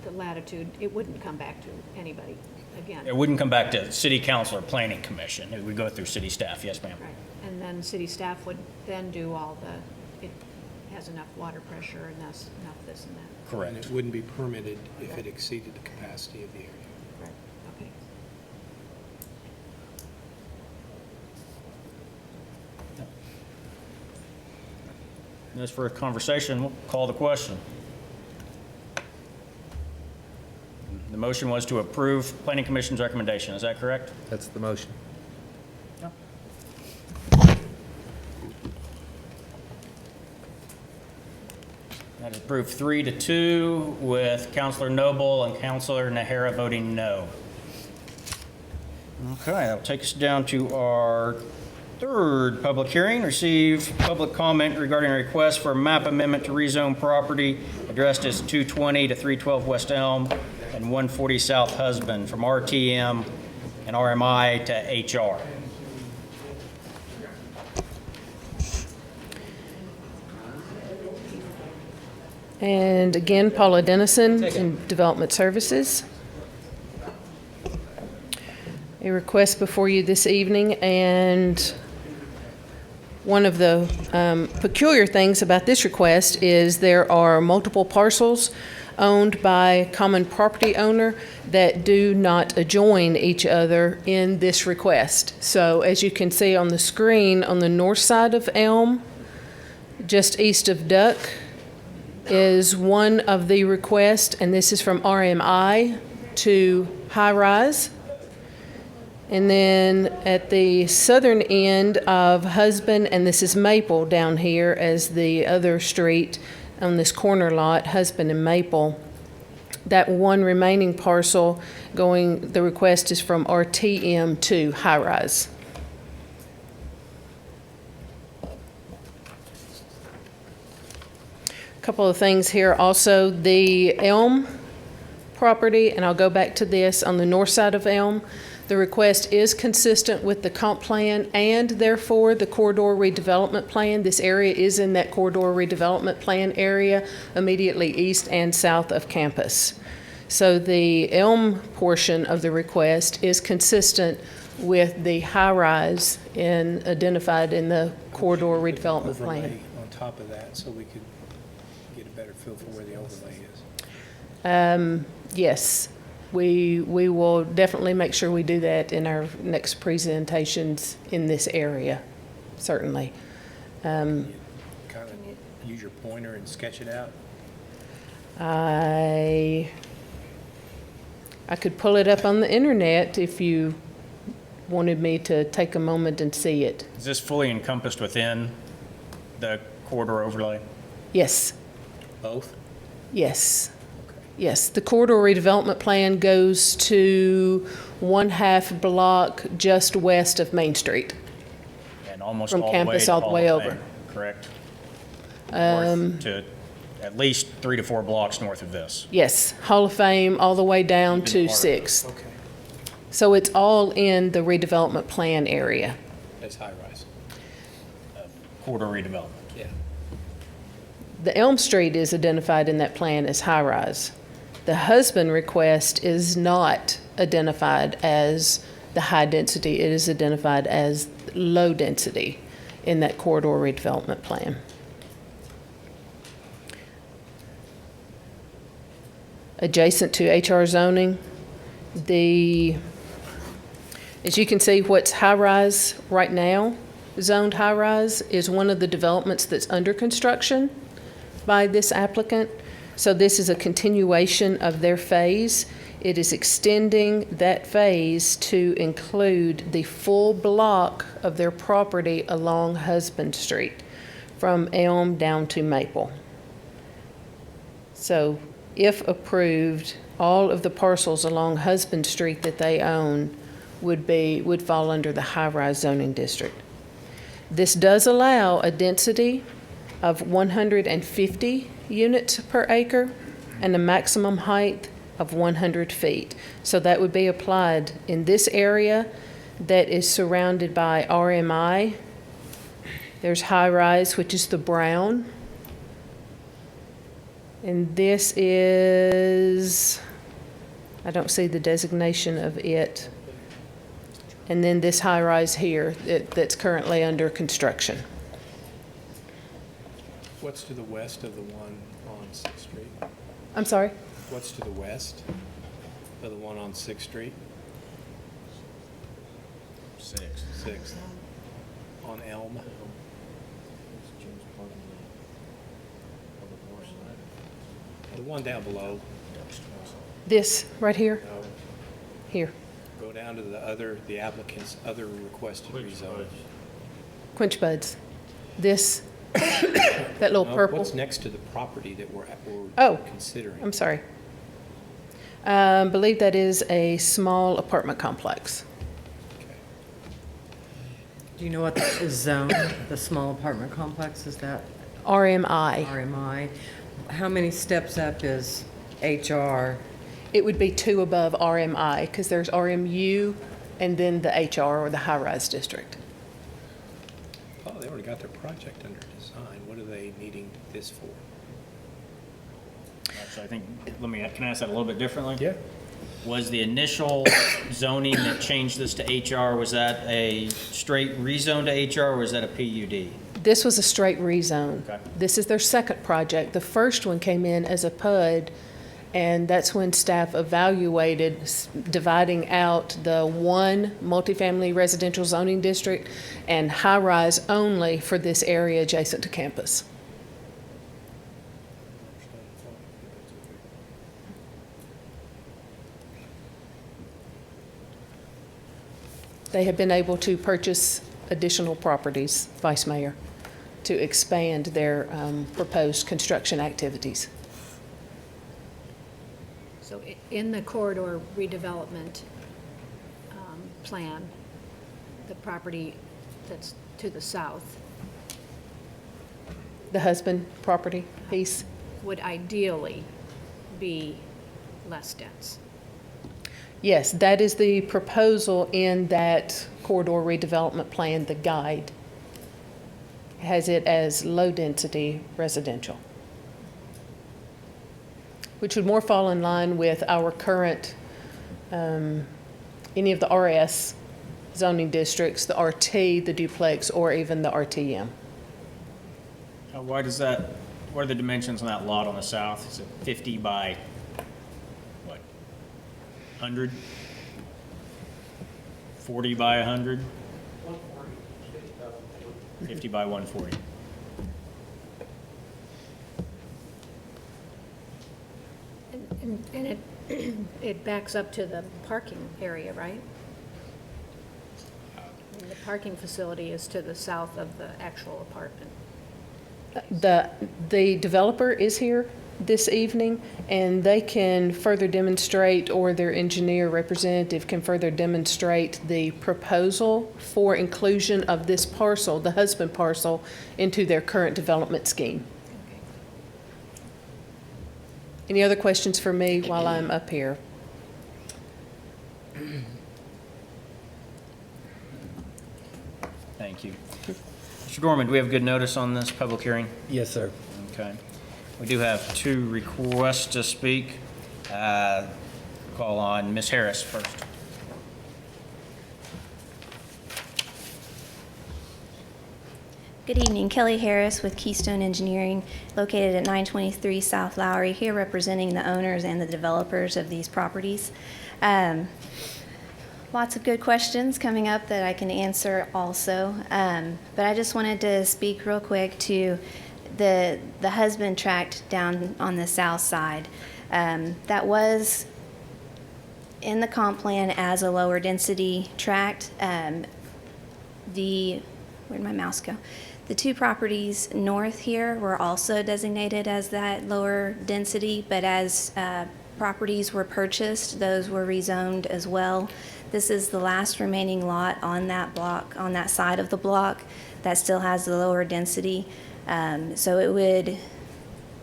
the latitude, it wouldn't come back to anybody again. It wouldn't come back to city council or planning commission. It would go through city staff. Yes, ma'am. Right. And then city staff would then do all it has enough water pressure and that's enough this and that. Correct. And it wouldn't be permitted if it exceeded the capacity of the area. Right, okay. As for a conversation, we'll call the question. The motion was to approve Planning Commission's recommendation. Is that correct? That's the motion. That is approved 3-2 with Councilor Noble and Councilor Nahara voting no. Okay, that'll take us down to our third public hearing. Receive public comment regarding a request for a map amendment to rezone property addressed as 220 to 312 West Elm and 140 South Husband from RTM and RMI to HR. And again, Paula Dennison in Development Services. A request before you this evening, and one of the peculiar things about this request is there are multiple parcels owned by a common property owner that do not adjoin each other in this request. So as you can see on the screen, on the north side of Elm, just east of Duck, is one of the requests, and this is from RMI to High Rise. And then at the southern end of Husband, and this is Maple down here as the other street on this corner lot, Husband and Maple. that one remaining parcel the request is from RTM to high-rise. Couple of things here also, the Elm property, and I'll go back to this, on the north side of Elm, the request is consistent with the comp plan and therefore the corridor redevelopment plan. This area is in that corridor redevelopment plan area immediately east and south of campus. So the Elm portion of the request is consistent with the high-rise identified in the corridor redevelopment plan. Overlay on top of that, so we could get a better feel for where the overlay is. Yes, we will definitely make sure we do that in our next presentations in this area, certainly. Kind of use your pointer and sketch it out. I could pull it up on the internet if you wanted me to take a moment and see it. Is this fully encompassed within the corridor overlay? Yes. Both? Yes. Yes, the corridor redevelopment plan goes to 1/2 block just west of Main Street. And almost From all campus the way all to the way Hall of over. Fame, correct? North to at least 3 to 4 blocks north of this. Yes, Hall of Fame all the way down Even to farther. 6th. Okay. So it's all in the redevelopment plan area. That's high-rise. Corridor redevelopment. Yeah. The Elm Street is identified in that plan as high-rise. The husband request is not identified as the high density. It is identified as low density in that corridor redevelopment plan. Adjacent to HR zoning, as you can see, what's high-rise right now, zoned high-rise, is one of the developments that's under construction by this applicant. So this is a continuation of their phase. It is extending that phase to include the full block of their property along Husband Street, from Elm down to Maple. So if approved, all of the parcels along Husband Street that they own would fall under the high-rise zoning district. This does allow a density of 150 units per acre and a maximum height of 100 feet. So that would be applied in this area that is surrounded by RMI. There's high-rise, which is the brown. And this is, I don't see the designation of it. And then this high-rise here that's currently under construction. What's to the west of the one on 6th Street? I'm sorry? What's to the west of the one on 6th Street? 6th. On Elm? The one down below. This right here? Here. Go down to the applicant's other requested rezone. Quench buds. This, that little purple. What's next to the property that we're Oh, considering? I'm sorry. I believe that is a small apartment complex. Do you know what that is zoned, the small apartment complex, is that RMI. RMI? How many steps up is HR? It would be 2 above RMI because there's RMU and then the HR or the high-rise district. Oh, they already got their project under design. What are they needing this for? So I think, can I ask that a little bit differently? Yeah. Was the initial zoning that changed this to HR, was that a straight rezone to HR or was that a PUD? This was a straight rezone. Okay. This is their second project. The first one came in as a PUD, and that's when staff evaluated dividing out the one multifamily residential zoning district and high-rise only for this area adjacent to campus. They have been able to purchase additional properties, Vice Mayor, to expand their proposed construction activities. So in the corridor redevelopment plan, the property that's to the south The husband property piece? would ideally be less dense. Yes, that is the proposal in that corridor redevelopment plan, the guide. Has it as low-density residential, which would more fall in line with our current, any of the RS zoning districts, the RT, the duplex, or even the RTM. How wide is that, what are the dimensions on that lot on the south? Is it 50 by, what, 100? 40 by 100? 50 by 140. And it backs up to the parking area, right? And the parking facility is to the south of the actual apartment. The developer is here this evening, and they can further demonstrate, or their engineer representative can further demonstrate the proposal for inclusion of this parcel, the husband parcel, into their current development scheme. Any other questions for me while I'm up here? Thank you. Mr. Gorman, do we have good notice on this public hearing? Yes, sir. Okay. We do have 2 requests to speak. Call on Ms. Harris first. Good evening, Kelly Harris with Keystone Engineering, located at 923 South Lowry, here representing the owners and the developers of these properties. Lots of good questions coming up that I can answer also, but I just wanted to speak real quick to the husband tract down on the south side. That was in the comp plan as a lower density tract. Where'd my mouse go? The 2 properties north here were also designated as that lower density, but as properties were purchased, those were rezoned as well. This is the last remaining lot on that block, on that side of the block, that still has the lower density. So it would,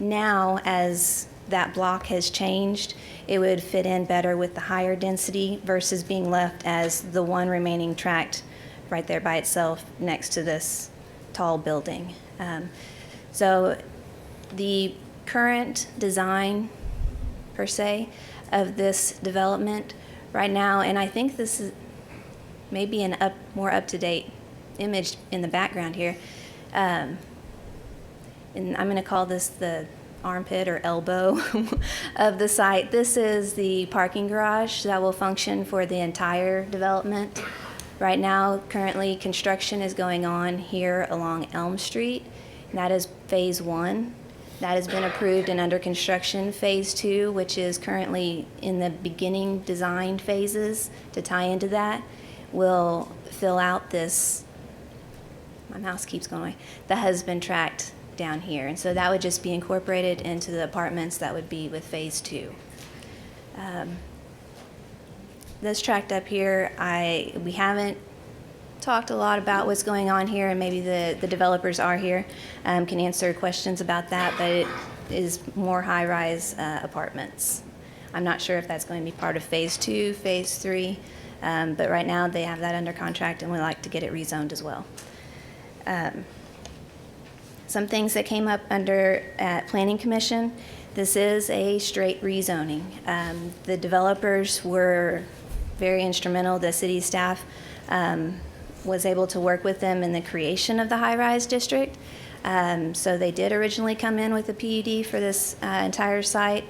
now as that block has changed, it would fit in better with the higher density versus being left as the one remaining tract right there by itself next to this tall building. So the current design, per se, of this development right now, and I think this is maybe an more up-to-date image in the background here, and I'm going to call this the armpit or elbow of the site. This is the parking garage that will function for the entire development. Right now, currently, construction is going on here along Elm Street, and that is phase 1. That has been approved and under construction. Phase 2, which is currently in the beginning design phases to tie into that, will fill out this, my mouse keeps going away, the husband tract down here. And so that would just be incorporated into the apartments that would be with phase 2. This tract up here, we haven't talked a lot about what's going on here, and maybe the developers are here, can answer questions about that, but it is more high-rise apartments. I'm not sure if that's going to be part of phase 2, phase 3, but right now they have that under contract, and we like to get it rezoned as well. Some things that came up under Planning Commission. This is a straight rezoning. The developers were very instrumental. The city staff was able to work with them in the creation of the high-rise district. So they did originally come in with a PUD for this entire site.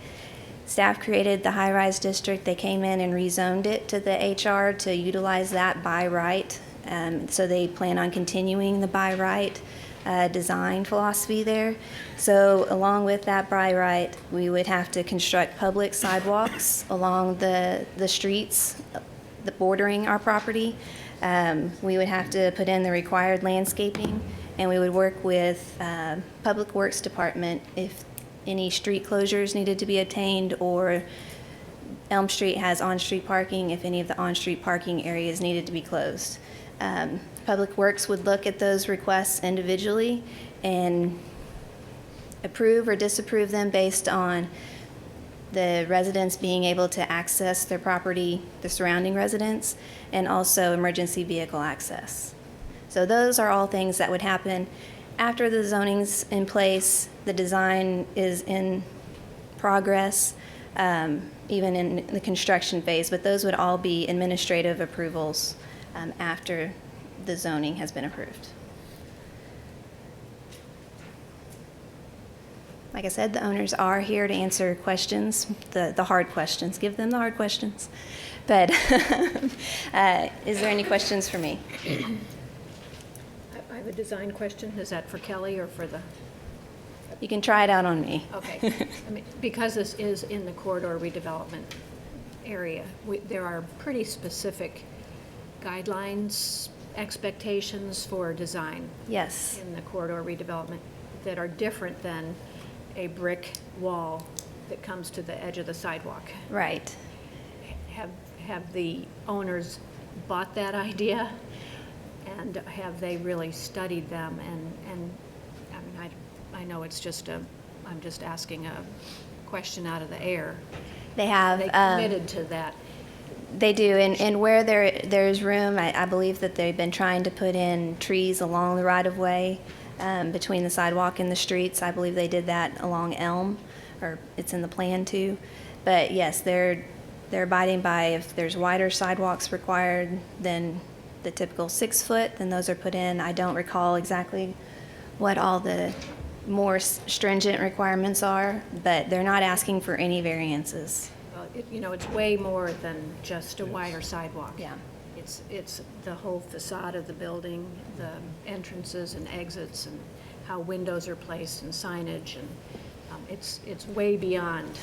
Staff created the high-rise district. They came in and rezoned it to the HR to utilize that by right. So they plan on continuing the by right design philosophy there. So along with that by right, we would have to construct public sidewalks along the streets bordering our property. We would have to put in the required landscaping, and we would work with Public Works Department if any street closures needed to be obtained or Elm Street has on-street parking if any of the on-street parking areas needed to be closed. Public Works would look at those requests individually and approve or disapprove them based on the residents being able to access their property, the surrounding residents, and also emergency vehicle access. So those are all things that would happen after the zoning's in place, the design is in progress, even in the construction phase, but those would all be administrative approvals after the zoning has been approved. Like I said, the owners are here to answer questions, the hard questions. Give them the hard questions. But is there any questions for me? I have a design question. Is that for Kelly or for the? You can try it out on me. Okay. I mean, because this is in the corridor redevelopment area, there are pretty specific guidelines, expectations for design. Yes. In the corridor redevelopment that are different than a brick wall that comes to the edge of the sidewalk. Right. Have the owners bought that idea? And have they really studied them? And I mean, I know it's just I'm just asking a question out of the air. They have. They committed to that. They do, and where there's room, I believe that they've been trying to put in trees along the right-of-way between the sidewalk and the streets. I believe they did that along Elm, or it's in the plan too. But yes, they're abiding by, if there's wider sidewalks required than the typical 6 foot, then those are put in. I don't recall exactly what all the more stringent requirements are, but they're not asking for any variances. Well, it's way more than just a wider sidewalk. Yeah. It's the whole facade of the building, the entrances and exits, and how windows are placed and signage, and it's way beyond.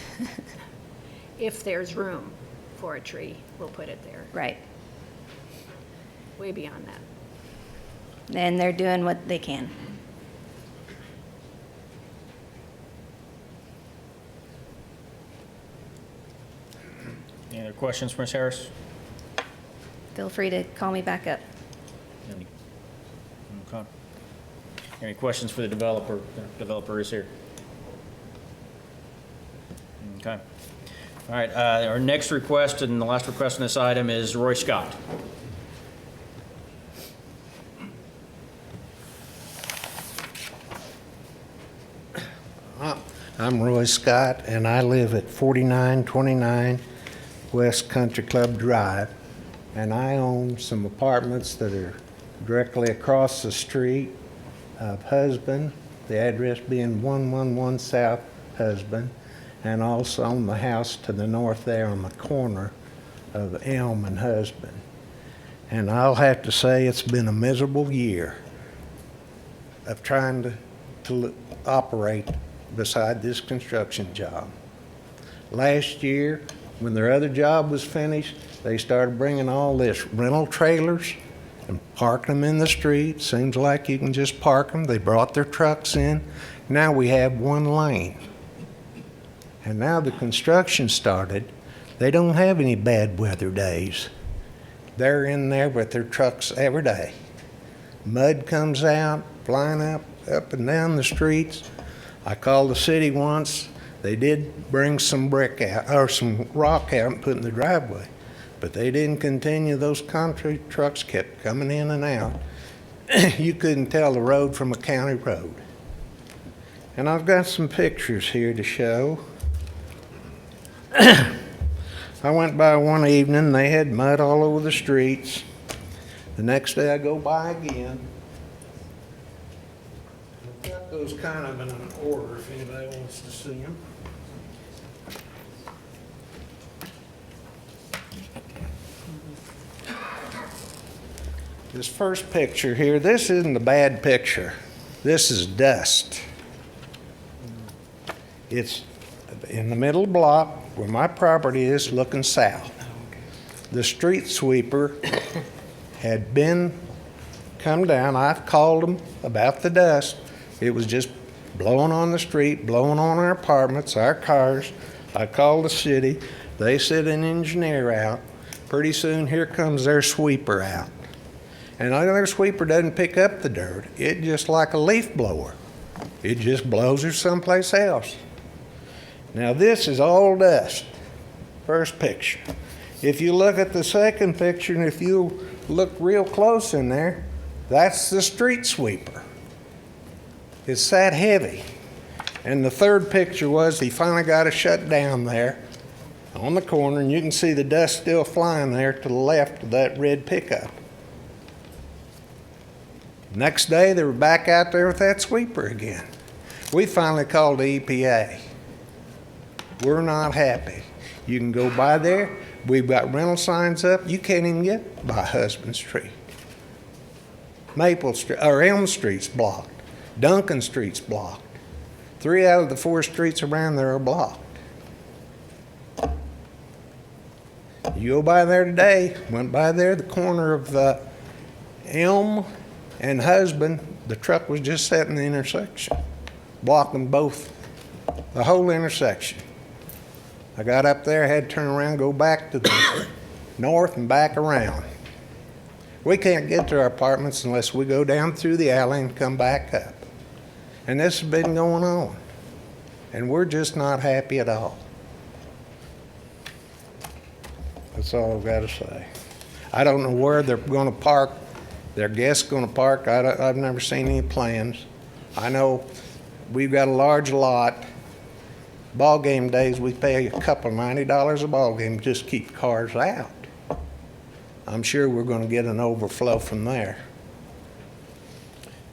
If there's room for a tree, we'll put it there. Right. Way beyond that. And they're doing what they can. Any other questions for Ms. Harris? Feel free to call me back up. Okay. Any questions for the developer? The developer is here. Okay. All right, our next request and the last request on this item is Roy Scott. I'm Roy Scott, and I live at 4929 West Country Club Drive, and I own some apartments that are directly across the street of Husband, the address being 111 South Husband, and also on the house to the north there on the corner of Elm and Husband. And I'll have to say it's been a miserable year of trying to operate beside this construction job. Last year, when their other job was finished, they started bringing all this rental trailers and parking them in the street. Seems like you can just park them. They brought their trucks in. Now we have one lane. And now the construction started. They don't have any bad weather days. They're in there with their trucks every day. Mud comes out, flying up and down the streets. I called the city once. They did bring some brick out, or some rock out and put in the driveway, but they didn't continue. Those concrete trucks kept coming in and out. You couldn't tell the road from a county road. And I've got some pictures here to show. I went by one evening, they had mud all over the streets. The next day I go by again. I've got those kind of in an order if anybody wants to see them. This first picture here, this isn't a bad picture. This is dust. It's in the middle block where my property is, looking south. The street sweeper had come down. I've called them about the dust. It was just blowing on the street, blowing on our apartments, our cars. I called the city. They send an engineer out. Pretty soon, here comes their sweeper out. And their sweeper doesn't pick up the dirt. It just like a leaf blower. It just blows her someplace else. Now this is all dust. First picture. If you look at the second picture, and if you look real close in there, that's the street sweeper. It's that heavy. And the third picture was he finally got it shut down there on the corner, and you can see the dust still flying there to the left of that red pickup. Next day, they were back out there with that sweeper again. We finally called the EPA. We're not happy. You can go by there. We've got rental signs up. You can't even get by Husband Street. Maple Street, or Elm Street's blocked. Duncan Street's blocked. 3 out of the 4 streets around there are blocked. You go by there today, went by there, the corner of Elm and Husband, the truck was just set in the intersection, blocking both, the whole intersection. I got up there, had to turn around, go back to the north and back around. We can't get to our apartments unless we go down through the alley and come back up. And this has been going on. And we're just not happy at all. That's all I've got to say. I don't know where they're going to park. Their guests going to park. I've never seen any plans. I know we've got a large lot. Ball game days, we pay a couple $90 a ball game just to keep cars out. I'm sure we're going to get an overflow from there.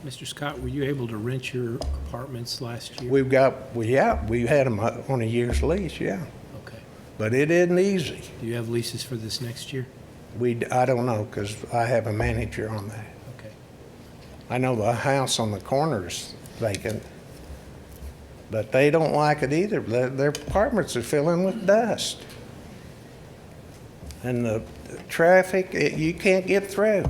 Mr. Scott, were you able to rent your apartments last year? We had them on a year's lease, yeah. Okay. But it isn't easy. Do you have leases for this next year? I don't know, because I have a manager on that. Okay. I know the house on the corner is vacant, but they don't like it either. Their apartments are filling with dust. And the traffic, you can't get through.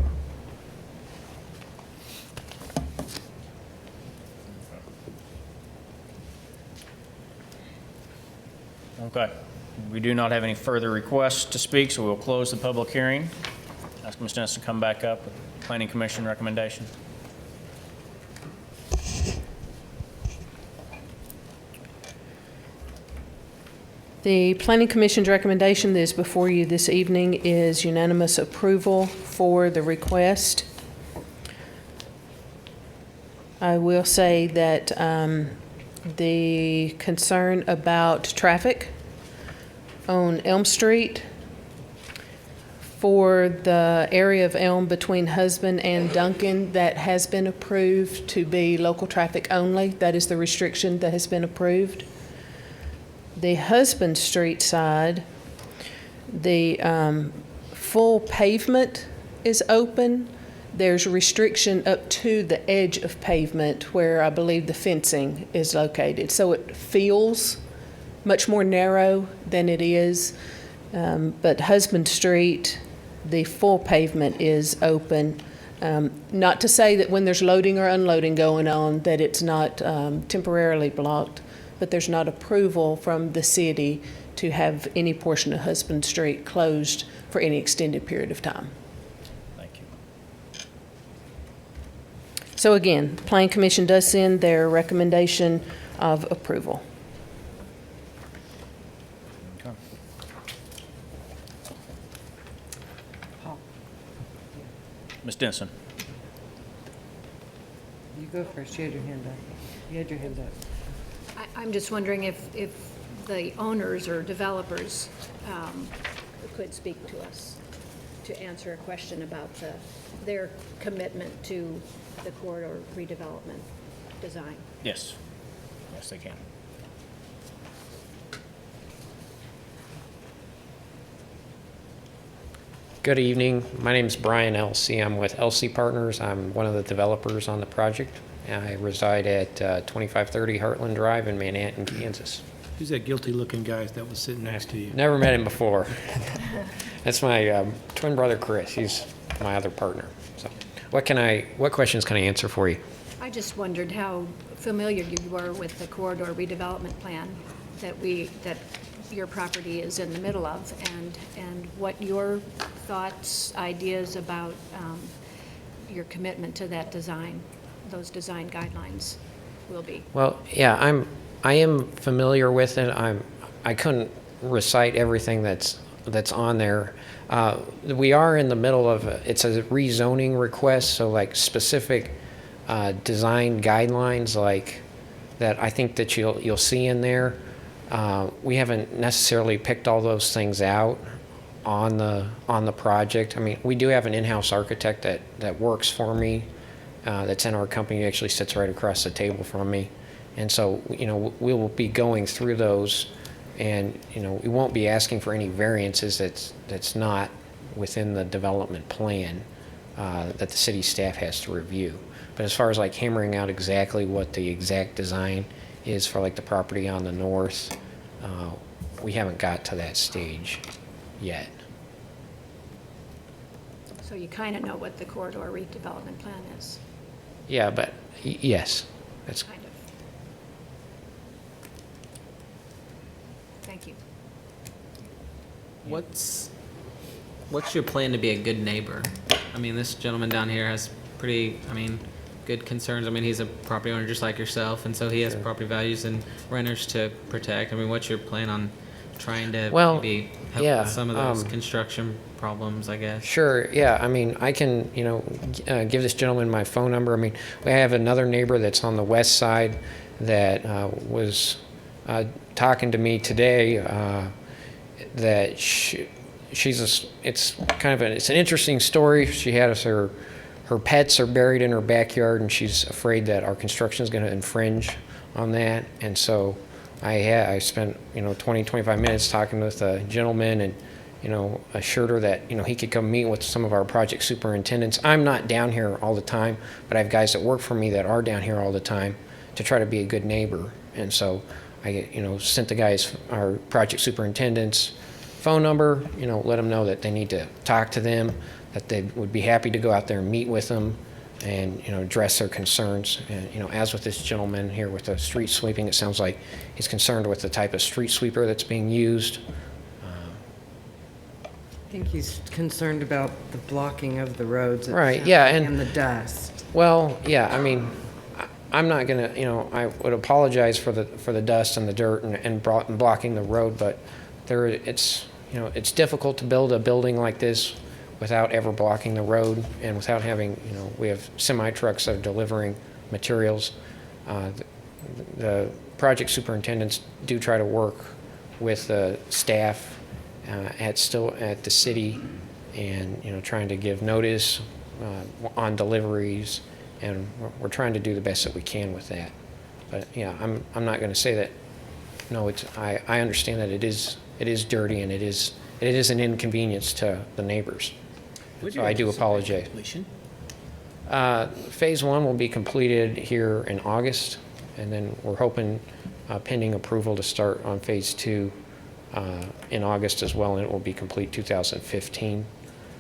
Okay. We do not have any further requests to speak, so we'll close the public hearing. Ask Ms. Dennis to come back up with Planning Commission recommendation. The Planning Commission's recommendation that is before you this evening is unanimous approval for the request. I will say that the concern about traffic on Elm Street for the area of Elm between Husband and Duncan, that has been approved to be local traffic only. That is the restriction that has been approved. The Husband Street side, the full pavement is open. There's restriction up to the edge of pavement where I believe the fencing is located. So it feels much more narrow than it is. But Husband Street, the full pavement is open. Not to say that when there's loading or unloading going on that it's not temporarily blocked, but there's not approval from the city to have any portion of Husband Street closed for any extended period of time. Thank you. So again, the Planning Commission does send their recommendation of approval. Okay. Ms. Denson. You go first. You had your hand up. You had your hand up. I'm just wondering if the owners or developers could speak to us to answer a question about their commitment to the corridor redevelopment design. Yes. Yes, they can. Good evening. My name is Brian Elsey. I'm with Elsey Partners. I'm one of the developers on the project. I reside at 2530 Heartland Drive in Manhattan, Kansas. Who's that guilty-looking guy that was sitting next to you? Never met him before. That's my twin brother, Chris. He's my other partner. So, what questions can I answer for you? I just wondered how familiar you were with the corridor redevelopment plan that your property is in the middle of, and what your thoughts, ideas about your commitment to that design, those design guidelines will be. Well, yeah, I am familiar with it. I couldn't recite everything that's on there. We are in the middle of it's a rezoning request, so like specific design guidelines like that I think that you'll see in there. We haven't necessarily picked all those things out on the project. I mean, we do have an in-house architect that works for me. That's in our company. He actually sits right across the table from me, and so we will be going through those, and we won't be asking for any variances that's not within the development plan that the city staff has to review. But as far as like hammering out exactly what the exact design is for like the property on the north, we haven't got to that stage yet. So you kind of know what the corridor redevelopment plan is. Yeah, but yes, that's Kind of. Thank you. What's your plan to be a good neighbor? I mean, this gentleman down here has pretty, good concerns. I mean, he's a property owner just like yourself, and so he has property values and renters to protect. I mean, what's your plan on trying to maybe help with some of those construction problems, I guess? Sure, yeah. I mean, I can, give this gentleman my phone number. I mean, we have another neighbor that's on the west side that was talking to me today that it's an interesting story. She had her pets are buried in her backyard, and she's afraid that our construction is going to infringe on that. And so I spent 20-25 minutes talking with a gentleman and assured her that he could come meet with some of our project superintendents. I'm not down here all the time, but I have guys that work for me that are down here all the time to try to be a good neighbor. And so I sent the guys, our project superintendents, phone number, let them know that they need to talk to them, that they would be happy to go out there and meet with them and address their concerns. And as with this gentleman here with the street sweeping, it sounds like he's concerned with the type of street sweeper that's being used. I think he's concerned about the blocking of the roads. Right, yeah, and the dust. Well, yeah, I mean, I'm not gonna, I would apologize for the dust and the dirt and blocking the road, but it's difficult to build a building like this without ever blocking the road and without having, we have semi trucks that are delivering materials. The project superintendents do try to work with the staff at the city and, trying to give notice on deliveries, and we're trying to do the best that we can with that. But yeah, I'm not going to say that. No, I understand that it is dirty and it is an inconvenience to the neighbors. So I do apologize. Phase 1 will be completed here in August, and then we're hoping, pending approval, to start on phase 2 in August as well, and it will be complete 2015.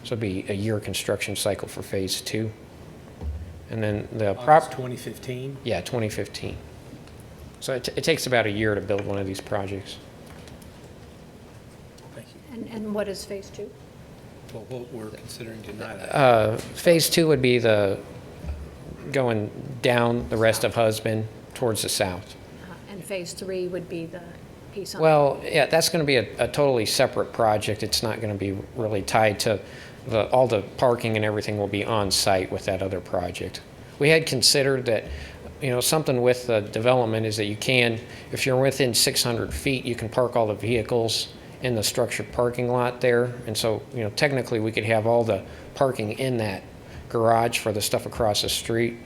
So it'll be a year construction cycle for phase 2. And then the August 2015? Yeah, 2015. So it takes about a year to build one of these projects. Thank you. And what is phase 2? Well, what we're considering tonight. Phase 2 would be going down the rest of Husband towards the south. And phase 3 would be the piece on. Well, yeah, that's going to be a totally separate project. It's not going to be really tied to all the parking and everything will be on site with that other project. We had considered that, something with the development is that you can, if you're within 600 feet, you can park all the vehicles in the structured parking lot there. And so, technically we could have all the parking in that garage for the stuff across the street,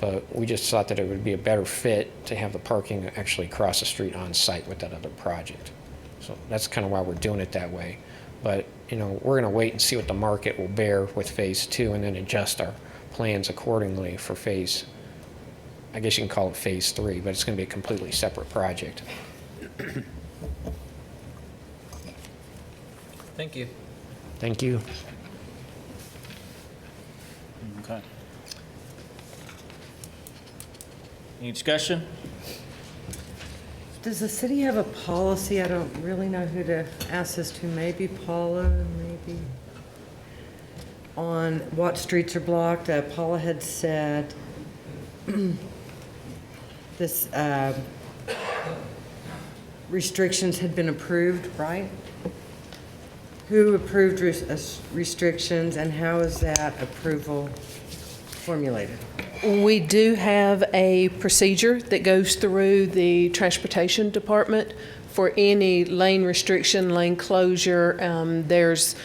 but we just thought that it would be a better fit to have the parking actually across the street on site with that other project. So that's kind of why we're doing it that way. But, we're going to wait and see what the market will bear with phase 2 and then adjust our plans accordingly for phase, I guess you can call it phase 3, but it's going to be a completely separate project. Thank you. Thank you. Okay. Any discussion? Does the city have a policy? I don't really know who to ask this to. Maybe Paula, maybe on what streets are blocked. Paula had said this restrictions had been approved, right? Who approved restrictions, and how is that approval formulated? We do have a procedure that goes through the Transportation Department for any lane restriction, lane closure. There's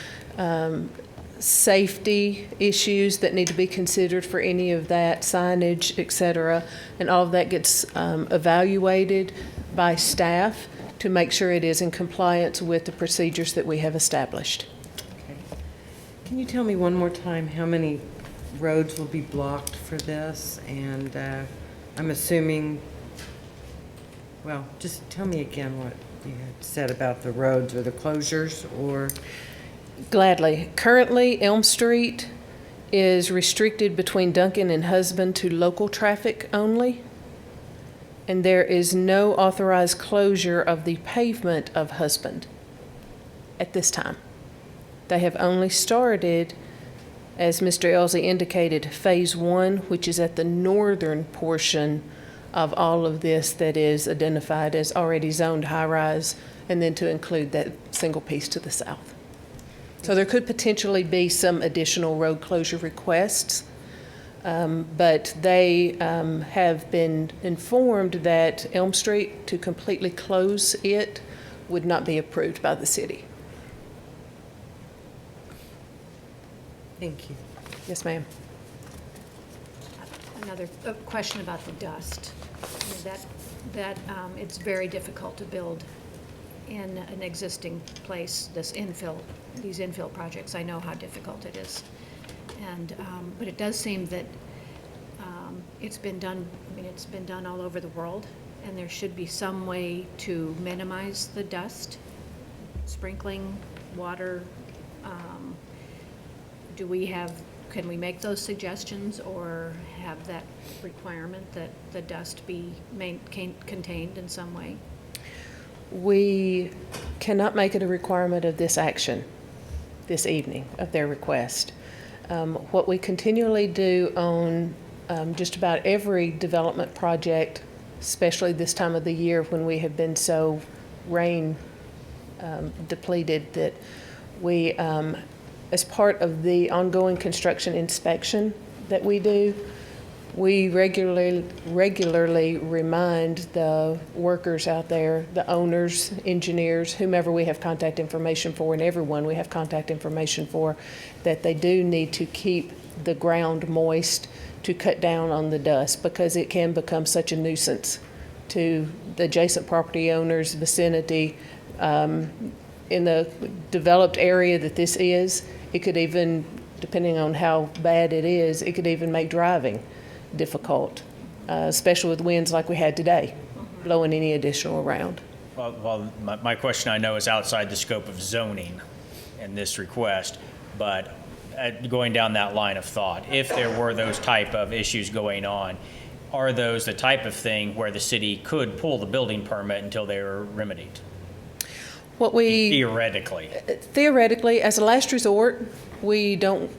safety issues that need to be considered for any of that, signage, et cetera, and all of that gets evaluated by staff to make sure it is in compliance with the procedures that we have established. Okay. Can you tell me one more time how many roads will be blocked for this? And I'm assuming, well, just tell me again what you had said about the roads or the closures, or... Gladly. Currently, Elm Street is restricted between Duncan and Husband to local traffic only, and there is no authorized closure of the pavement of Husband at this time. They have only started, as Mr. Elsie indicated, Phase 1, which is at the northern portion of all of this that is identified as already zoned high-rise, and then to include that single piece to the south. So there could potentially be some additional road closure requests, but they have been informed that Elm Street, to completely close it, would not be approved by the city. Thank you. Yes, ma'am. Another question about the dust. I mean, it's very difficult to build in an existing place, these infill projects. I know how difficult it is. And, but it does seem that it's been done, I mean, it's been done all over the world, and there should be some way to minimize the dust, sprinkling, water. Can we make those suggestions, or have that requirement that the dust be contained in some way? We cannot make it a requirement of this action this evening, of their request. What we continually do on just about every development project, especially this time of the year when we have been so rain depleted, that we, as part of the ongoing construction inspection that we do, we regularly remind the workers out there, the owners, engineers, whomever we have contact information for, and everyone we have contact information for, that they do need to keep the ground moist to cut down on the dust, because it can become such a nuisance to the adjacent property owners' vicinity. In the developed area that this is, it could even, depending on how bad it is, it could even make driving difficult, especially with winds like we had today, blowing any additional around. Well, my question, I know, is outside the scope of zoning in this request, but going down that line of thought, if there were those type of issues going on, are those the type of thing where the city could pull the building permit until they were remedied? Theoretically, as a last resort, we don't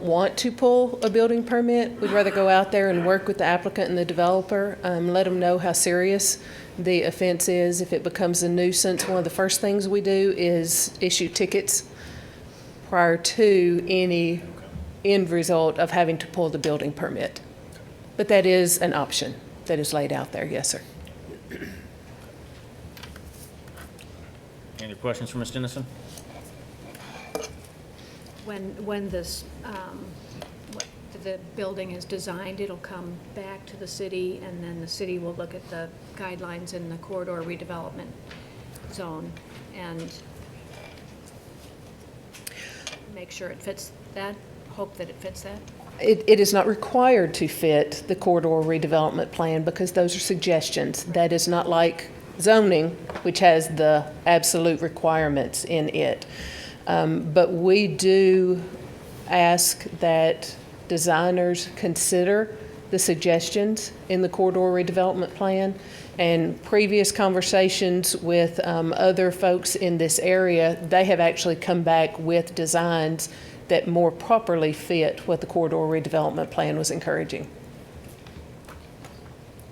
want to pull a building permit. We'd rather go out there and work with the applicant and the developer, let them know how serious the offense is. If it becomes a nuisance, one of the first things we do is issue tickets prior to any end result of having to pull the building permit. But that is an option that is laid out there. Yes, sir. Any questions for Ms. Dennison? When this, the building is designed, it'll come back to the city, and then the city will look at the guidelines in the corridor redevelopment zone and make sure it fits that, hope that it fits that? It is not required to fit the corridor redevelopment plan, because those are suggestions. That is not like zoning, which has the absolute requirements in it. But we do ask that designers consider the suggestions in the corridor redevelopment plan And previous conversations with other folks in this area, they have actually come back with designs that more properly fit what the corridor redevelopment plan was encouraging.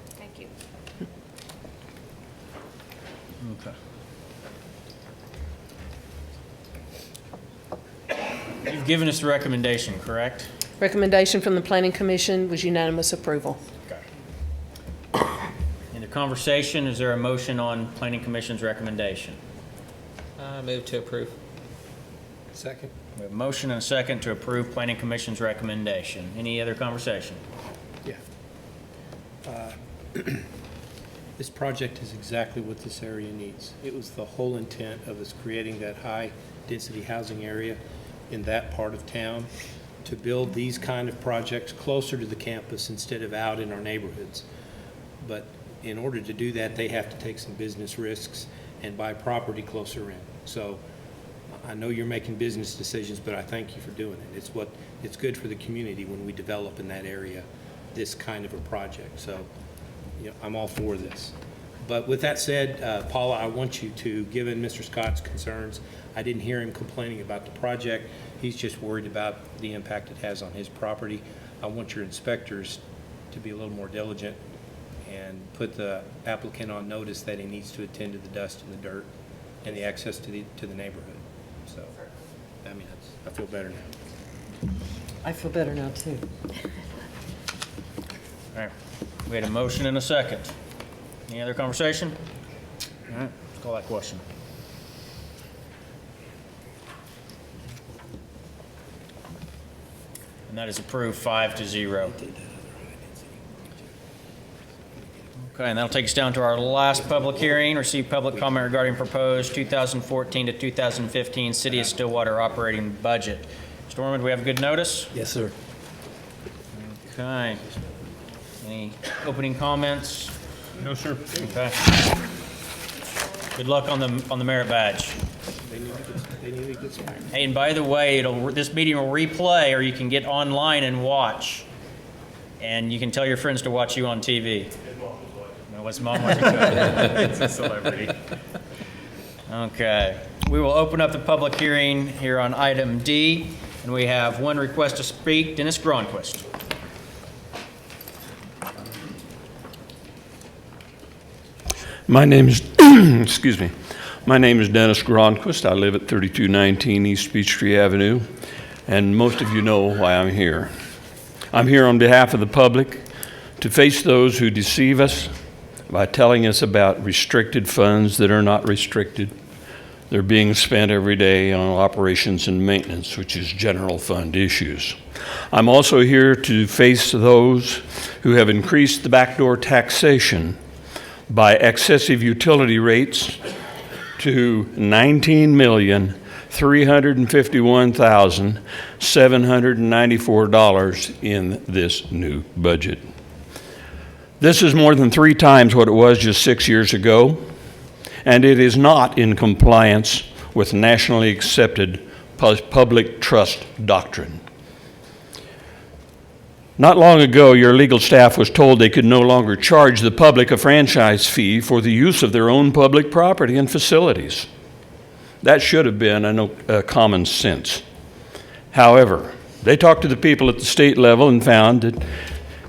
Thank you. Okay. You've given us the recommendation, correct? Recommendation from the Planning Commission was unanimous approval. In the conversation, is there a motion on Planning Commission's recommendation? Move to approve. Second. We have a motion and a second to approve Planning Commission's recommendation. Any other conversation? Yeah. This project is exactly what this area needs. It was the whole intent of us creating that high-density housing area in that part of town to build these kind of projects closer to the campus instead of out in our neighborhoods. But in order to do that, they have to take some business risks and buy property closer in. So I know you're making business decisions, but I thank you for doing it. It's good for the community when we develop in that area this kind of a project. So, you know, I'm all for this. But with that said, Paula, I want you to, given Mr. Scott's concerns, I didn't hear him complaining about the project. He's just worried about the impact it has on his property. I want your inspectors to be a little more diligent and put the applicant on notice that he needs to attend to the dust and the dirt and the access to the neighborhood. So, I mean, I feel better now. I feel better now, too. All right. We had a motion and a second. Any other conversation? All right, let's call that question. And that is approved 5-0. Okay, and that'll take us down to our last public hearing. Receive public comment regarding proposed 2014 to 2015 City of Stillwater operating budget. Mr. Orman, do we have a good notice? Yes, sir. Okay. Any opening comments? No, sir. Okay. Good luck on the merit badge. They need to get some. Hey, and by the way, this meeting will replay, or you can get online and watch. And you can tell your friends to watch you on TV. No, his mom wasn't good. It's a celebrity. Okay. We will open up the public hearing here on item D, and we have one request to speak, Dennis Gronquist. My name is, excuse me. My name is Dennis Gronquist. I live at 3219 East Peachtree Avenue, and most of you know why I'm here. I'm here on behalf of the public to face those who deceive us by telling us about restricted funds that are not restricted. They're being spent every day on operations and maintenance, which is general fund issues. I'm also here to face those who have increased the backdoor taxation by excessive utility rates to $19,351,794 in this new budget. This is more than 3 times what it was just 6 years ago, and it is not in compliance with nationally accepted public trust doctrine. Not long ago, your legal staff was told they could no longer charge the public a franchise fee for the use of their own public property and facilities. That should have been a common sense. However, they talked to the people at the state level and found that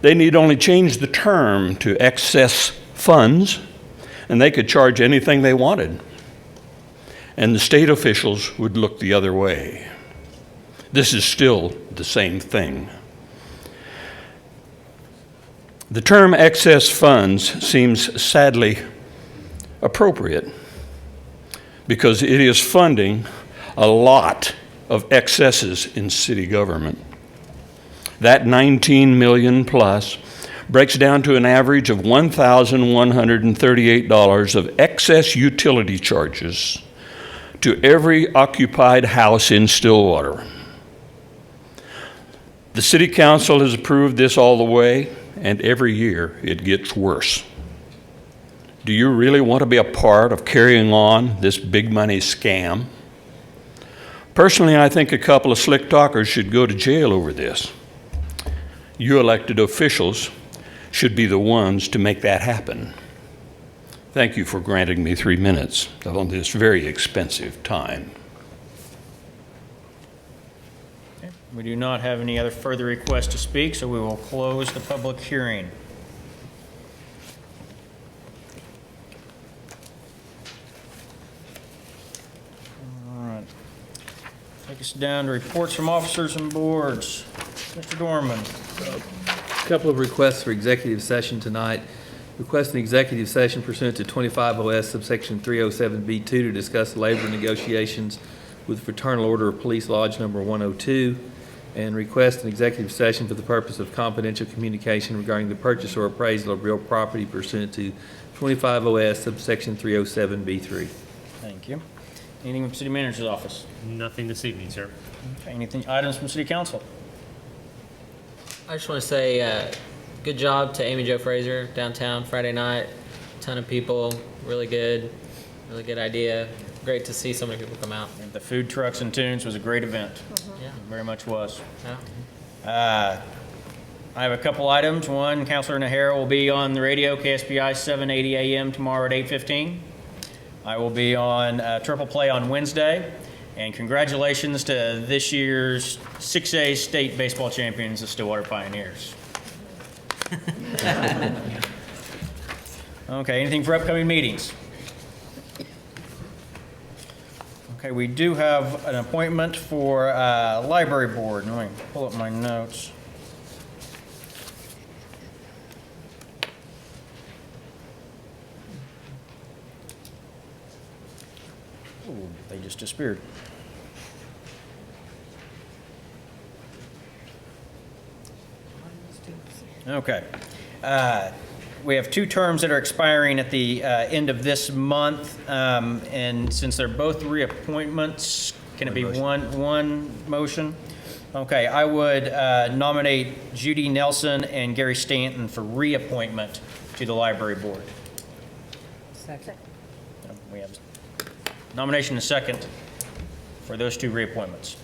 they need only change the term to excess funds, and they could charge anything they wanted. And the state officials would look the other way. This is still the same thing. The term excess funds seems sadly appropriate because it is funding a lot of excesses in city government. That 19 million plus breaks down to an average of $1,138 of excess utility charges to every occupied house in Stillwater. The City Council has approved this all the way, and every year it gets worse. Do you really want to be a part of carrying on this big money scam? Personally, I think a couple of slick talkers should go to jail over this. You elected officials should be the ones to make that happen. Thank you for granting me 3 minutes on this very expensive time. We do not have any other further requests to speak, so we will close the public hearing. All right. Take us down to reports from officers and boards. Mr. Dorman. A couple of requests for executive session tonight. Request an executive session pursuant to 25 OS subsection 307B2 to discuss labor negotiations with Fraternal Order of Police Lodge number 102, and request an executive session for the purpose of confidential communication regarding the purchase or appraisal of real property pursuant to 25 OS subsection 307B3. Thank you. Anything from City Manager's office? Nothing this evening, sir. Okay, anything, items from City Council? I just want to say good job to Amy Jo Fraser downtown Friday night. Ton of people, really good idea. Great to see so many people come out. The food trucks and tunes was a great event. Yeah. It very much was. Yeah. I have a couple items. One, Councilor Nahara will be on the radio, KSPI 780 AM tomorrow at 8:15. I will be on Triple Play on Wednesday. And congratulations to this year's 6A state baseball champions, the Stillwater Pioneers. Okay, anything for upcoming meetings? Okay, we do have an appointment for library board. Let me pull up my notes. Ooh, they just disappeared. Okay. We have two terms that are expiring at the end of this month, and since they're both reappointments, can it be one motion? Okay, I would nominate Judy Nelson and Gary Stanton for reappointment to the library board. Second. We have nomination and second for those two reappointments.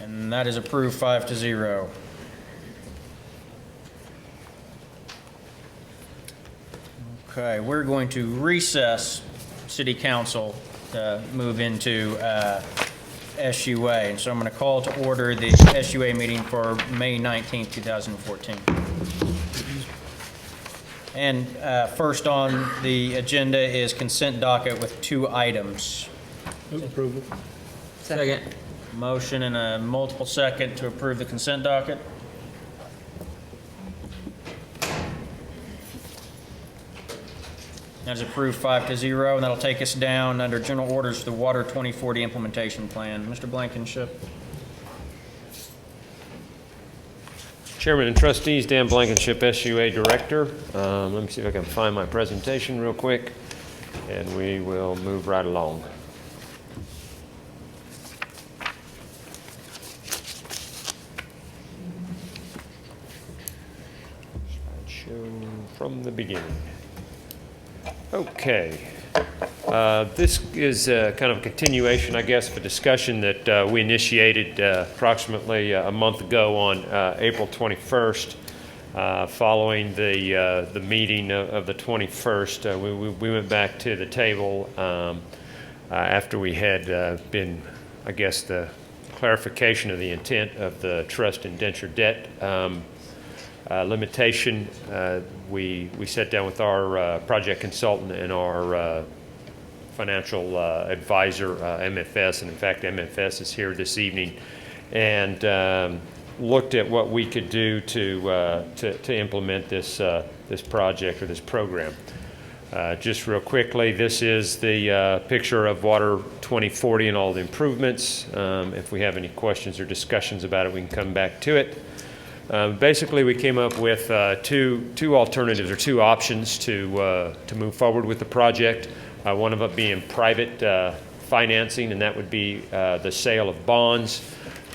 And that is approved 5-0. Okay, we're going to recess City Council to move into SUA. And so I'm going to call to order the SUA meeting for May 19th, 2014. And first on the agenda is consent docket with 2 items. Move approval. Second. Motion and a multiple second to approve the consent docket. That is approved 5-0, and that'll take us down under general orders to the Water 2040 implementation plan. Mr. Blankenship. Chairman and trustees, Dan Blankenship, SUA Director. Let me see if I can find my presentation real quick, and we will move right along. From the beginning. Okay. This is kind of a continuation, I guess, of a discussion that we initiated approximately a month ago on April 21st. Following the meeting of the 21st, we went back to the table after we had been, I guess, the clarification of the intent of the trust indenture debt limitation. We sat down with our project consultant and our financial advisor, MFS, and in fact MFS is here this evening, and looked at what we could do to implement this project or this program. Just real quickly, this is the picture of Water 2040 and all the improvements. If we have any questions or discussions about it, we can come back to it. Basically, we came up with two alternatives or 2 options to move forward with the project. One of them being private financing, and that would be the sale of bonds.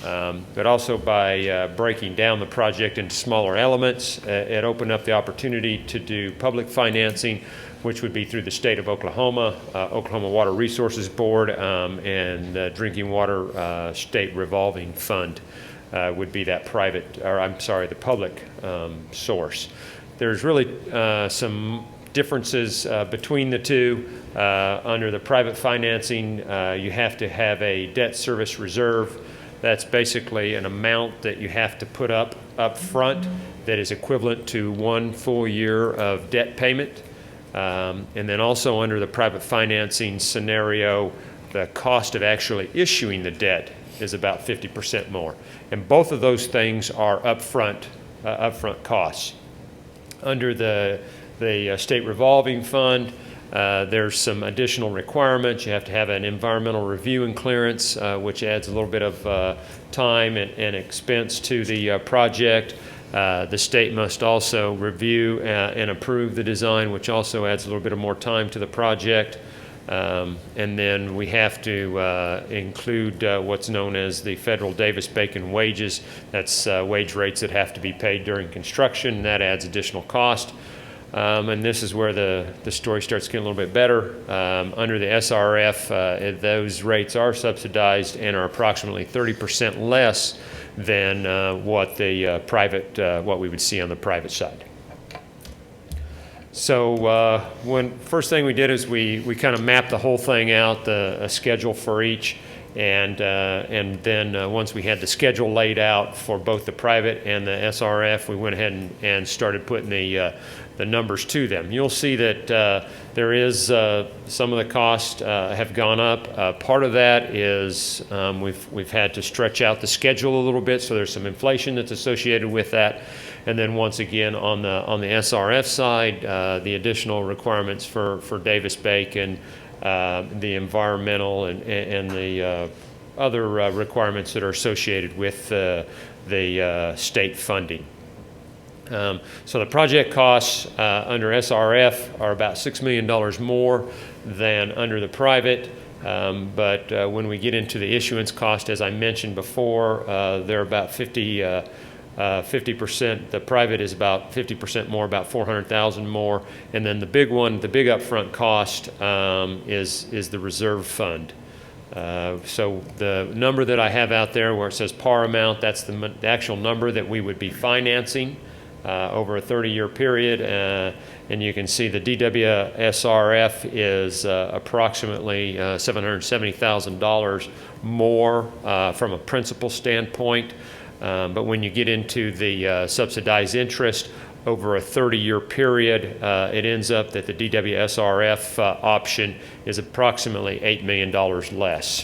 But also by breaking down the project into smaller elements, it opened up the opportunity to do public financing, which would be through the state of Oklahoma, Oklahoma Water Resources Board, and Drinking Water State Revolving Fund. would be that private, or I'm sorry, the public source. There's really some differences between the two. Under the private financing, you have to have a debt service reserve. That's basically an amount that you have to put up front that is equivalent to 1 full year of debt payment. And then also under the private financing scenario, the cost of actually issuing the debt is about 50% more. And both of those things are upfront costs. Under the state revolving fund, there's some additional requirements. You have to have an environmental review and clearance, which adds a little bit of time and expense to the project. The state must also review and approve the design, which also adds a little bit of more time to the project. And then we have to include what's known as the federal Davis-Bacon wages. That's wage rates that have to be paid during construction, and that adds additional cost. And this is where the story starts getting a little bit better. Under the SRF, those rates are subsidized and are approximately 30% less than what the what we would see on the private side. So first thing we did is we kind of mapped the whole thing out, a schedule for each, and then once we had the schedule laid out for both the private and the SRF, we went ahead and started putting the numbers to them. You'll see that there is some of the costs have gone up. Part of that is we've had to stretch out the schedule a little bit, so there's some inflation that's associated with that. And then once again on the SRF side, the additional requirements for Davis-Bacon, the environmental and the other requirements that are associated with the state funding. So the project costs under SRF are about $6 million more than under the private. But when we get into the issuance cost, as I mentioned before, they're about 50%. The private is about 50% more, about $400,000 more. And then the big one, the big upfront cost is the reserve fund. So the number that I have out there where it says par amount, that's the actual number that we would be financing over a 30-year period. And you can see the DWSRF is approximately $770,000 more from a principal standpoint. But when you get into the subsidized interest over a 30-year period, it ends up that the DWSRF option is approximately $8 million less.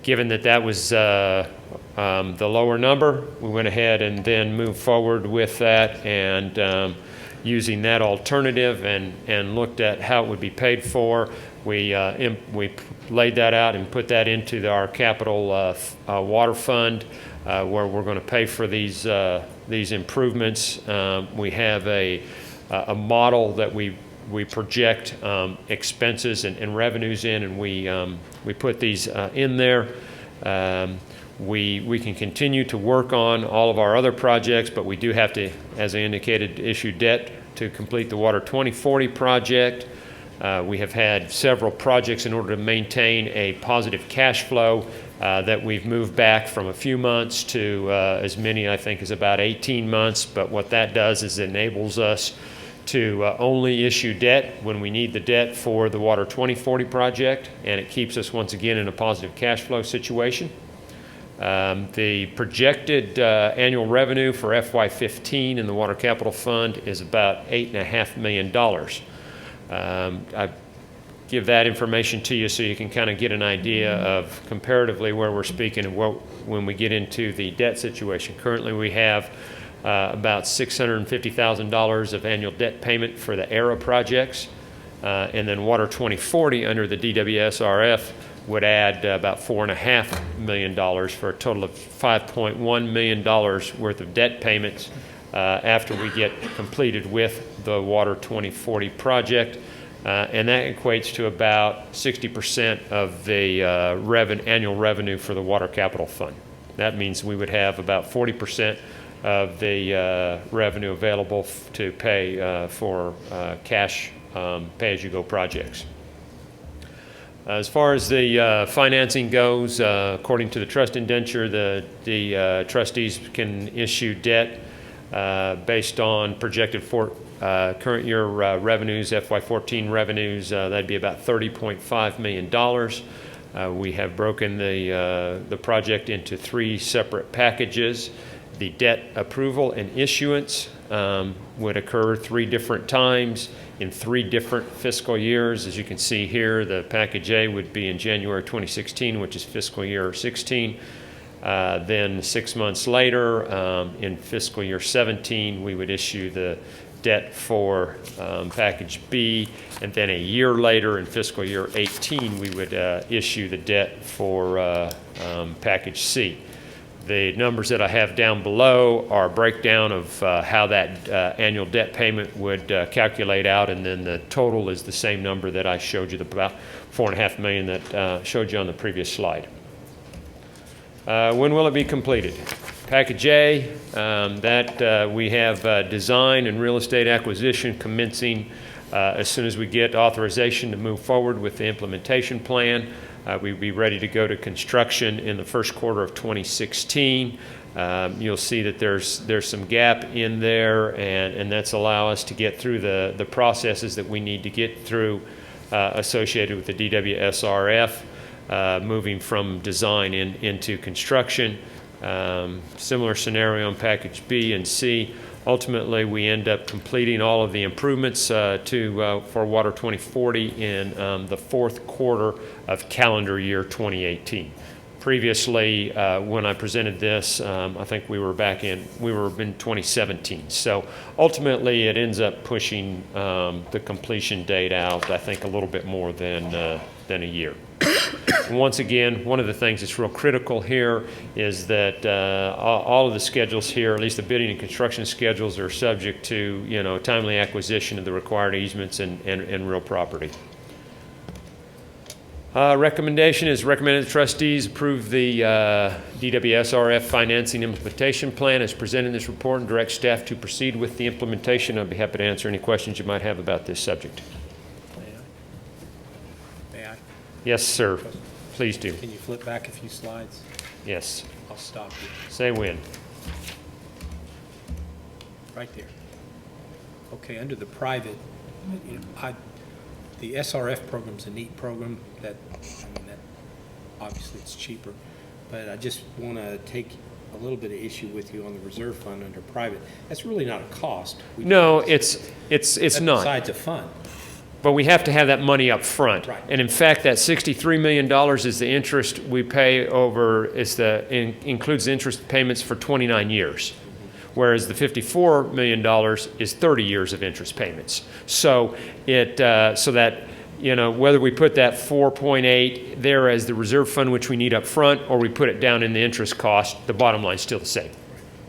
Given that that was the lower number, we went ahead and then moved forward with that and using that alternative and looked at how it would be paid for. We laid that out and put that into our capital water fund. Where we're going to pay for these improvements. We have a model that we project expenses and revenues in, and we put these in there. We can continue to work on all of our other projects, but we do have to, as I indicated, issue debt to complete the Water 2040 project. We have had several projects in order to maintain a positive cash flow that we've moved back from a few months to as many, I think, as about 18 months. But what that does is it enables us to only issue debt when we need the debt for the Water 2040 project, and it keeps us once again in a positive cash flow situation. The projected annual revenue for FY15 in the Water Capital Fund is about $8.5 million. I give that information to you so you can kind of get an idea of comparatively where we're speaking and when we get into the debt situation. Currently we have about $650,000 of annual debt payment for the ERA projects, and then Water 2040 under the DWSRF would add about $4.5 million for a total of $5.1 million worth of debt payments after we get completed with the Water 2040 project. And that equates to about 60% of the annual revenue for the Water Capital Fund. That means we would have about 40% of the revenue available to pay for cash pay-as-you-go projects. As far as the financing goes, according to the trust indenture, the trustees can issue debt based on projected current year revenues, FY14 revenues. That'd be about $30.5 million. We have broken the project into 3 separate packages. The debt approval and issuance would occur 3 different times in 3 different fiscal years. As you can see here, the package A would be in January 2016, which is fiscal year 16. Then 6 months later, in fiscal year 17, we would issue the debt for package B, and then a year later in fiscal year 18, we would issue the debt for package C. The numbers that I have down below are a breakdown of how that annual debt payment would calculate out, and then the total is the same number that I showed you, about $4.5 million that showed you on the previous slide. When will it be completed? Package A, we have design and real estate acquisition commencing as soon as we get authorization to move forward with the implementation plan. We'd be ready to go to construction in the first quarter of 2016. You'll see that there's some gap in there, and that's allow us to get through the processes that we need to get through associated with the DWSRF, moving from design into construction. Similar scenario on package B and C. Ultimately, we end up completing all of the improvements for Water 2040 in the 4th quarter of calendar year 2018. Previously, when I presented this, I think we were in 2017. So ultimately, it ends up pushing the completion date out, I think, a little bit more than a year. Once again, one of the things that's real critical here is that all of the schedules here, at least the bidding and construction schedules, are subject to timely acquisition of the required easements and real property. Recommendation is recommended the trustees approve the DWSRF financing implementation plan as presented in this report and direct staff to proceed with the implementation. I'd be happy to answer any questions you might have about this subject. May I? Yes, sir. Please do. Can you flip back a few slides? Yes. I'll stop you. Say when. Right there. Okay, under the private, the SRF program's a neat program that obviously it's cheaper, but I just want to take a little bit of issue with you on the reserve fund under private. That's really not a cost. No, it's not. Besides a fund. But we have to have that money up front. Right. And in fact, that $63 million is the interest we pay over, includes interest payments for 29 years. Whereas the $54 million is 30 years of interest payments. So whether we put that 4.8 there as the reserve fund, which we need up front, or we put it down in the interest cost, the bottom line is still the same.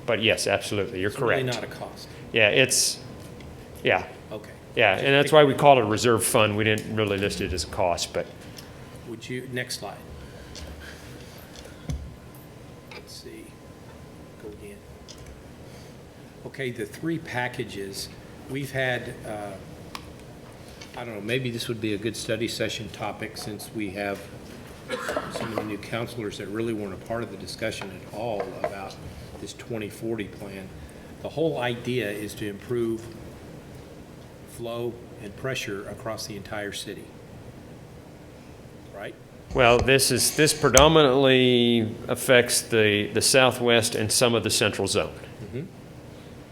But yes, absolutely, you're correct. It's really not a cost. Yeah, Okay. Yeah, and that's why we call it a reserve fund. We didn't really list it as a cost, but. Would you, next slide. Let's see, go again. Okay, the 3 packages, we've had, I don't know, maybe this would be a good study session topic since we have some of the new counselors that really weren't a part of the discussion at all about this 2040 plan. The whole idea is to improve flow and pressure across the entire city, right? Well, this predominantly affects the southwest and some of the central zone. Mm-hmm.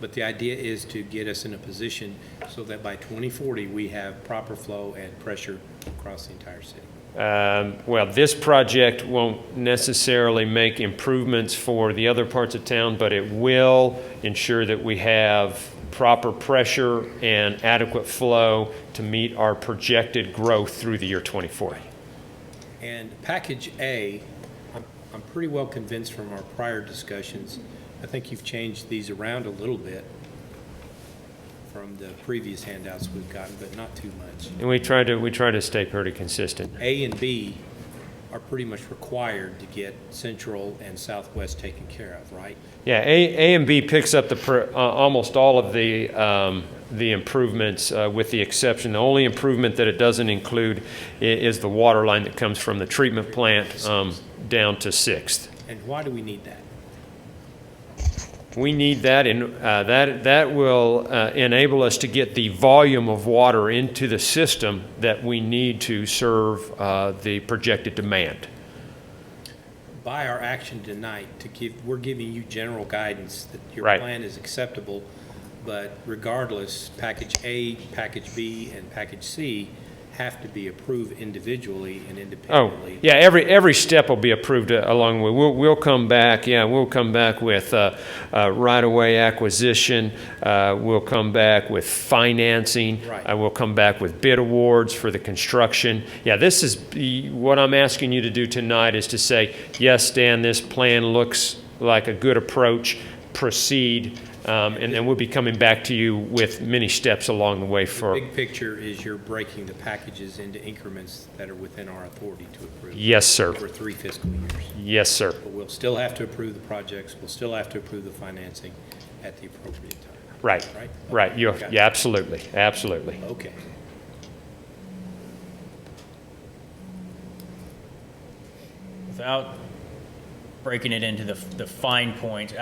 But the idea is to get us in a position so that by 2040 we have proper flow and pressure across the entire city. Well, this project won't necessarily make improvements for the other parts of town, but it will ensure that we have proper pressure and adequate flow to meet our projected growth through the year 2040. And package A, I'm pretty well convinced from our prior discussions, I think you've changed these around a little bit from the previous handouts we've gotten, but not too much. And we try to stay pretty consistent. A and B are pretty much required to get Central and Southwest taken care of, right? Yeah, A and B picks up almost all of the the improvements, with the exception, the only improvement that it doesn't include is the water line that comes from the treatment plant down to 6th. And why do we need that? We need that, and that will enable us to get the volume of water into the system that we need to serve the projected demand. By our action tonight, we're giving you general guidance that your Right. plan is acceptable, but regardless, package A, package B, and package C have to be approved individually and Oh, independently. yeah, every step will be approved along the way. We'll come back, we'll come back with right-of-way acquisition, we'll come back with financing, Right. we'll come back with bid awards for the construction. Yeah, this is, what I'm asking you to do tonight is to say, yes, Dan, this plan looks like a good approach, proceed, and then we'll be coming back to you with many steps along the way for. The big picture is you're breaking the packages into increments that are within our authority to approve. Yes, sir. Over 3 fiscal years. Yes, sir. But we'll still have to approve the projects, we'll still have to approve the financing at the appropriate time. Right, Right? right. Okay, got it. Yeah, absolutely, absolutely. Okay. Without breaking it into the fine points,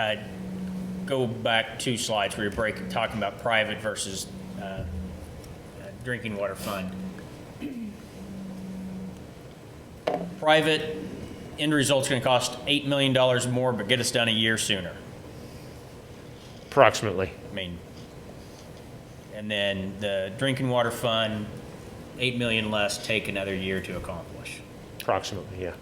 go back 2 slides where you're talking about private versus drinking water fund. Private end result's going to cost $8 million more, but get us done a year sooner. Approximately. I mean, and then the drinking water fund, 8 million less, take another year to accomplish. Approximately, yeah.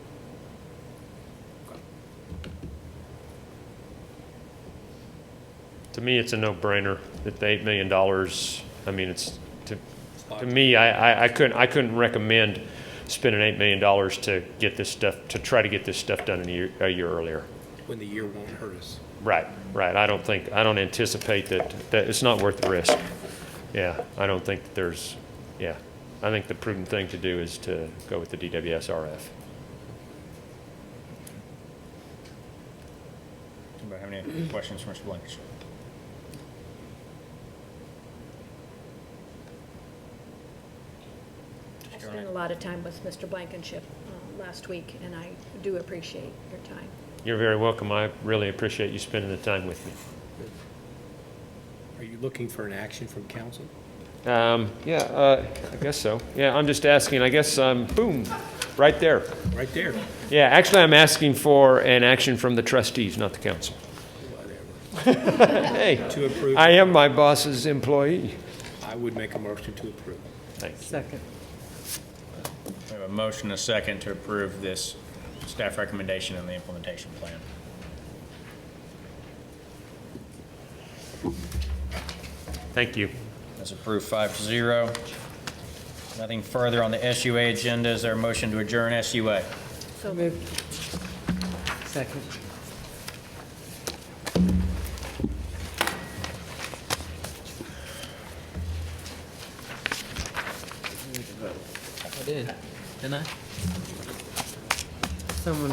To me, it's a no-brainer that the $8 million, I mean, it's, to me, I couldn't recommend spending $8 million to get this stuff, to try to get this stuff done a year earlier. When the year won't hurt us. Right, right. I don't anticipate that it's not worth the risk. Yeah, I don't think that there's, yeah. I think the prudent thing to do is to go with the DWS-RF. Anybody have any questions for Mr. Blankenship? I spent a lot of time with Mr. Blankenship last week, and I do appreciate your time. You're very welcome. I really appreciate you spending the time with me. Are you looking for an action from council? I guess so. Yeah, I'm just asking, I guess, boom, right there. Right there. Yeah, actually, I'm asking for an action from the trustees, not the council. Hey, To approve. I am my boss's employee. I would make a motion to approve. Thanks. Second. We have a motion and a second to approve this staff recommendation and the implementation plan. Thank you. That's approved 5-0. Nothing further on the SUA agenda. Is there a motion to adjourn SUA? So moved. Second. I did, didn't I?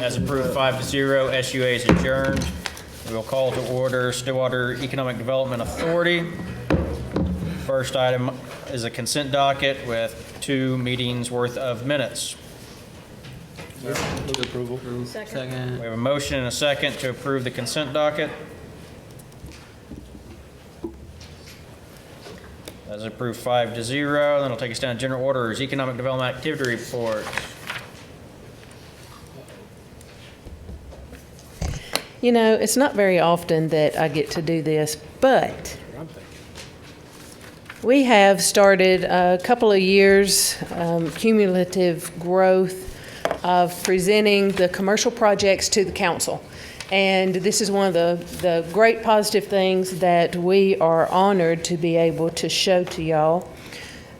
As approved 5-0, SUA is adjourned. We will call to order Stillwater Economic Development Authority. First item is a consent docket with 2 meetings worth of minutes. Move approval. Second. We have a motion and a second to approve the consent docket. That's approved 5-0. Then I'll take us down to general orders, economic development activity report. You know, it's not very often that I get to do this, but we have started a couple of years cumulative growth of presenting the commercial projects to the council. And this is one of the great positive things that we are honored to be able to show to y'all.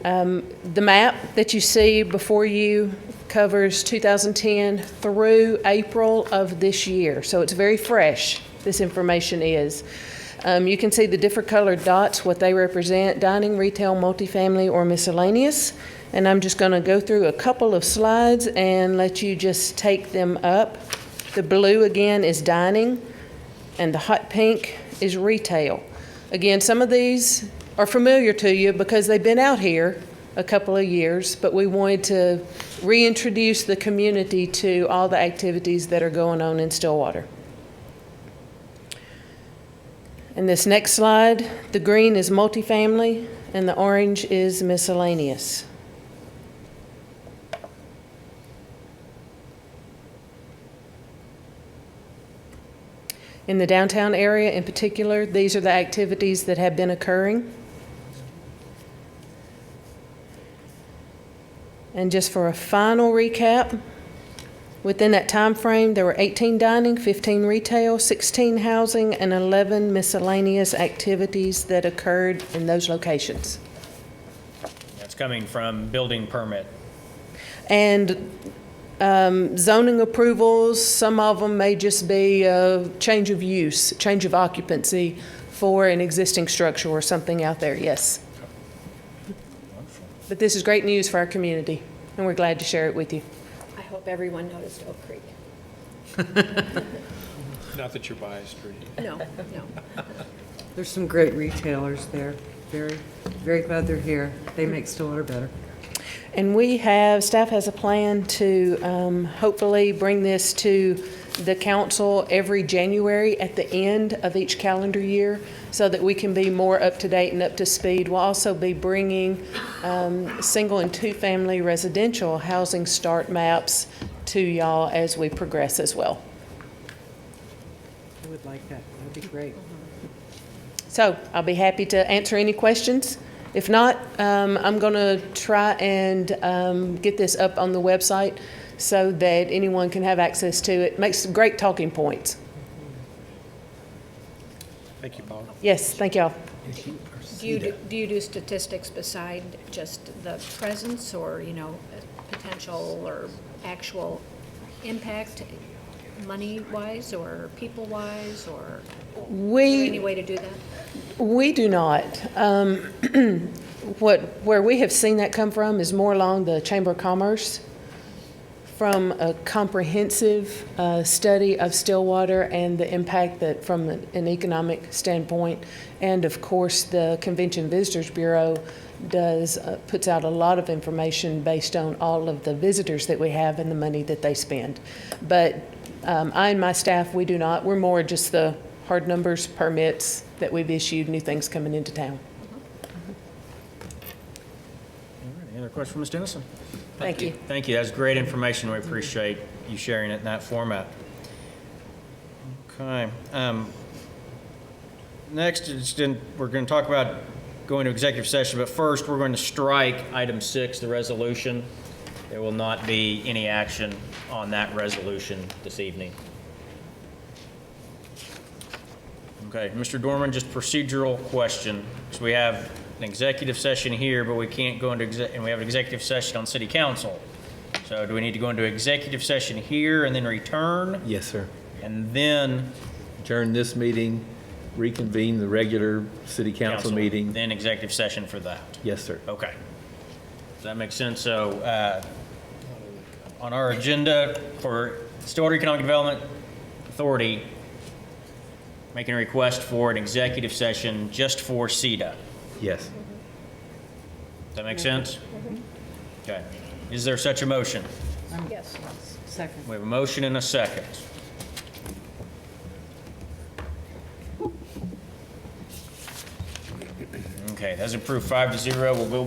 The map that you see before you covers 2010 through April of this year. So it's very fresh, this information is. You can see the different colored dots, what they represent, dining, retail, multifamily, or miscellaneous. And I'm just going to go through a couple of slides and let you just take them up. The blue, again, is dining, and the hot pink is retail. Again, some of these are familiar to you because they've been out here a couple of years, but we wanted to reintroduce the community to all the activities that are going on in Stillwater. In this next slide, the green is multifamily and the orange is miscellaneous. In the downtown area in particular, these are the activities that have been occurring. And just for a final recap, within that time frame, there were 18 dining, 15 retail, 16 housing, and 11 miscellaneous activities that occurred in those locations. That's coming from building permit. And zoning approvals, some of them may just be a change of use, change of occupancy for an existing structure or something out there, yes. But this is great news for our community, and we're glad to share it with you. I hope everyone noticed Oak Creek. Not that you're biased, Rudy. No, no. There's some great retailers there. Very, very glad they're here. They make Stillwater better. And staff has a plan to hopefully bring this to the council every January at the end of each calendar year so that we can be more up to date and up to speed. We'll also be bringing single and two-family residential housing start maps to y'all as we progress as well. I would like that. That'd be great. So I'll be happy to answer any questions. If not, I'm going to try and get this up on the website so that anyone can have access to it. Makes great talking points. Thank you, Paul. Yes, thank y'all. Do you do statistics beside just the presence or, potential or actual impact, money-wise or people-wise, or is there any way to do that? We do not. Where we have seen that come from is more along the Chamber of Commerce, from a comprehensive study of Stillwater and the impact that from an economic standpoint. And of course, the Convention Visitors Bureau puts out a lot of information based on all of the visitors that we have and the money that they spend. But I and my staff, we do not. We're more just the hard numbers, permits that we've issued, new things coming into town. Any other questions from Ms. Dennison? Thank you. Thank you. That's great information. We appreciate you sharing it in that format. Okay. Next, we're going to talk about going to executive session, but first we're going to strike item 6, the resolution. There will not be any action on that resolution this evening. Okay, Mr. Dorman, just procedural question. So we have an executive session here, but we can't go into and we have an executive session on city council. So do we need to go into executive session here and then return? Yes, sir. And then Adjourn this meeting, reconvene the regular city council meeting. Then executive session for that? Yes, sir. Okay. Does that make sense? So on our agenda for Stillwater Economic Development Authority, making a request for an executive session just for CEDA. Yes. Does that make sense? Okay. Is there such a motion? Yes. Second. We have a motion and a second. Okay, that's approved 5-0. We'll go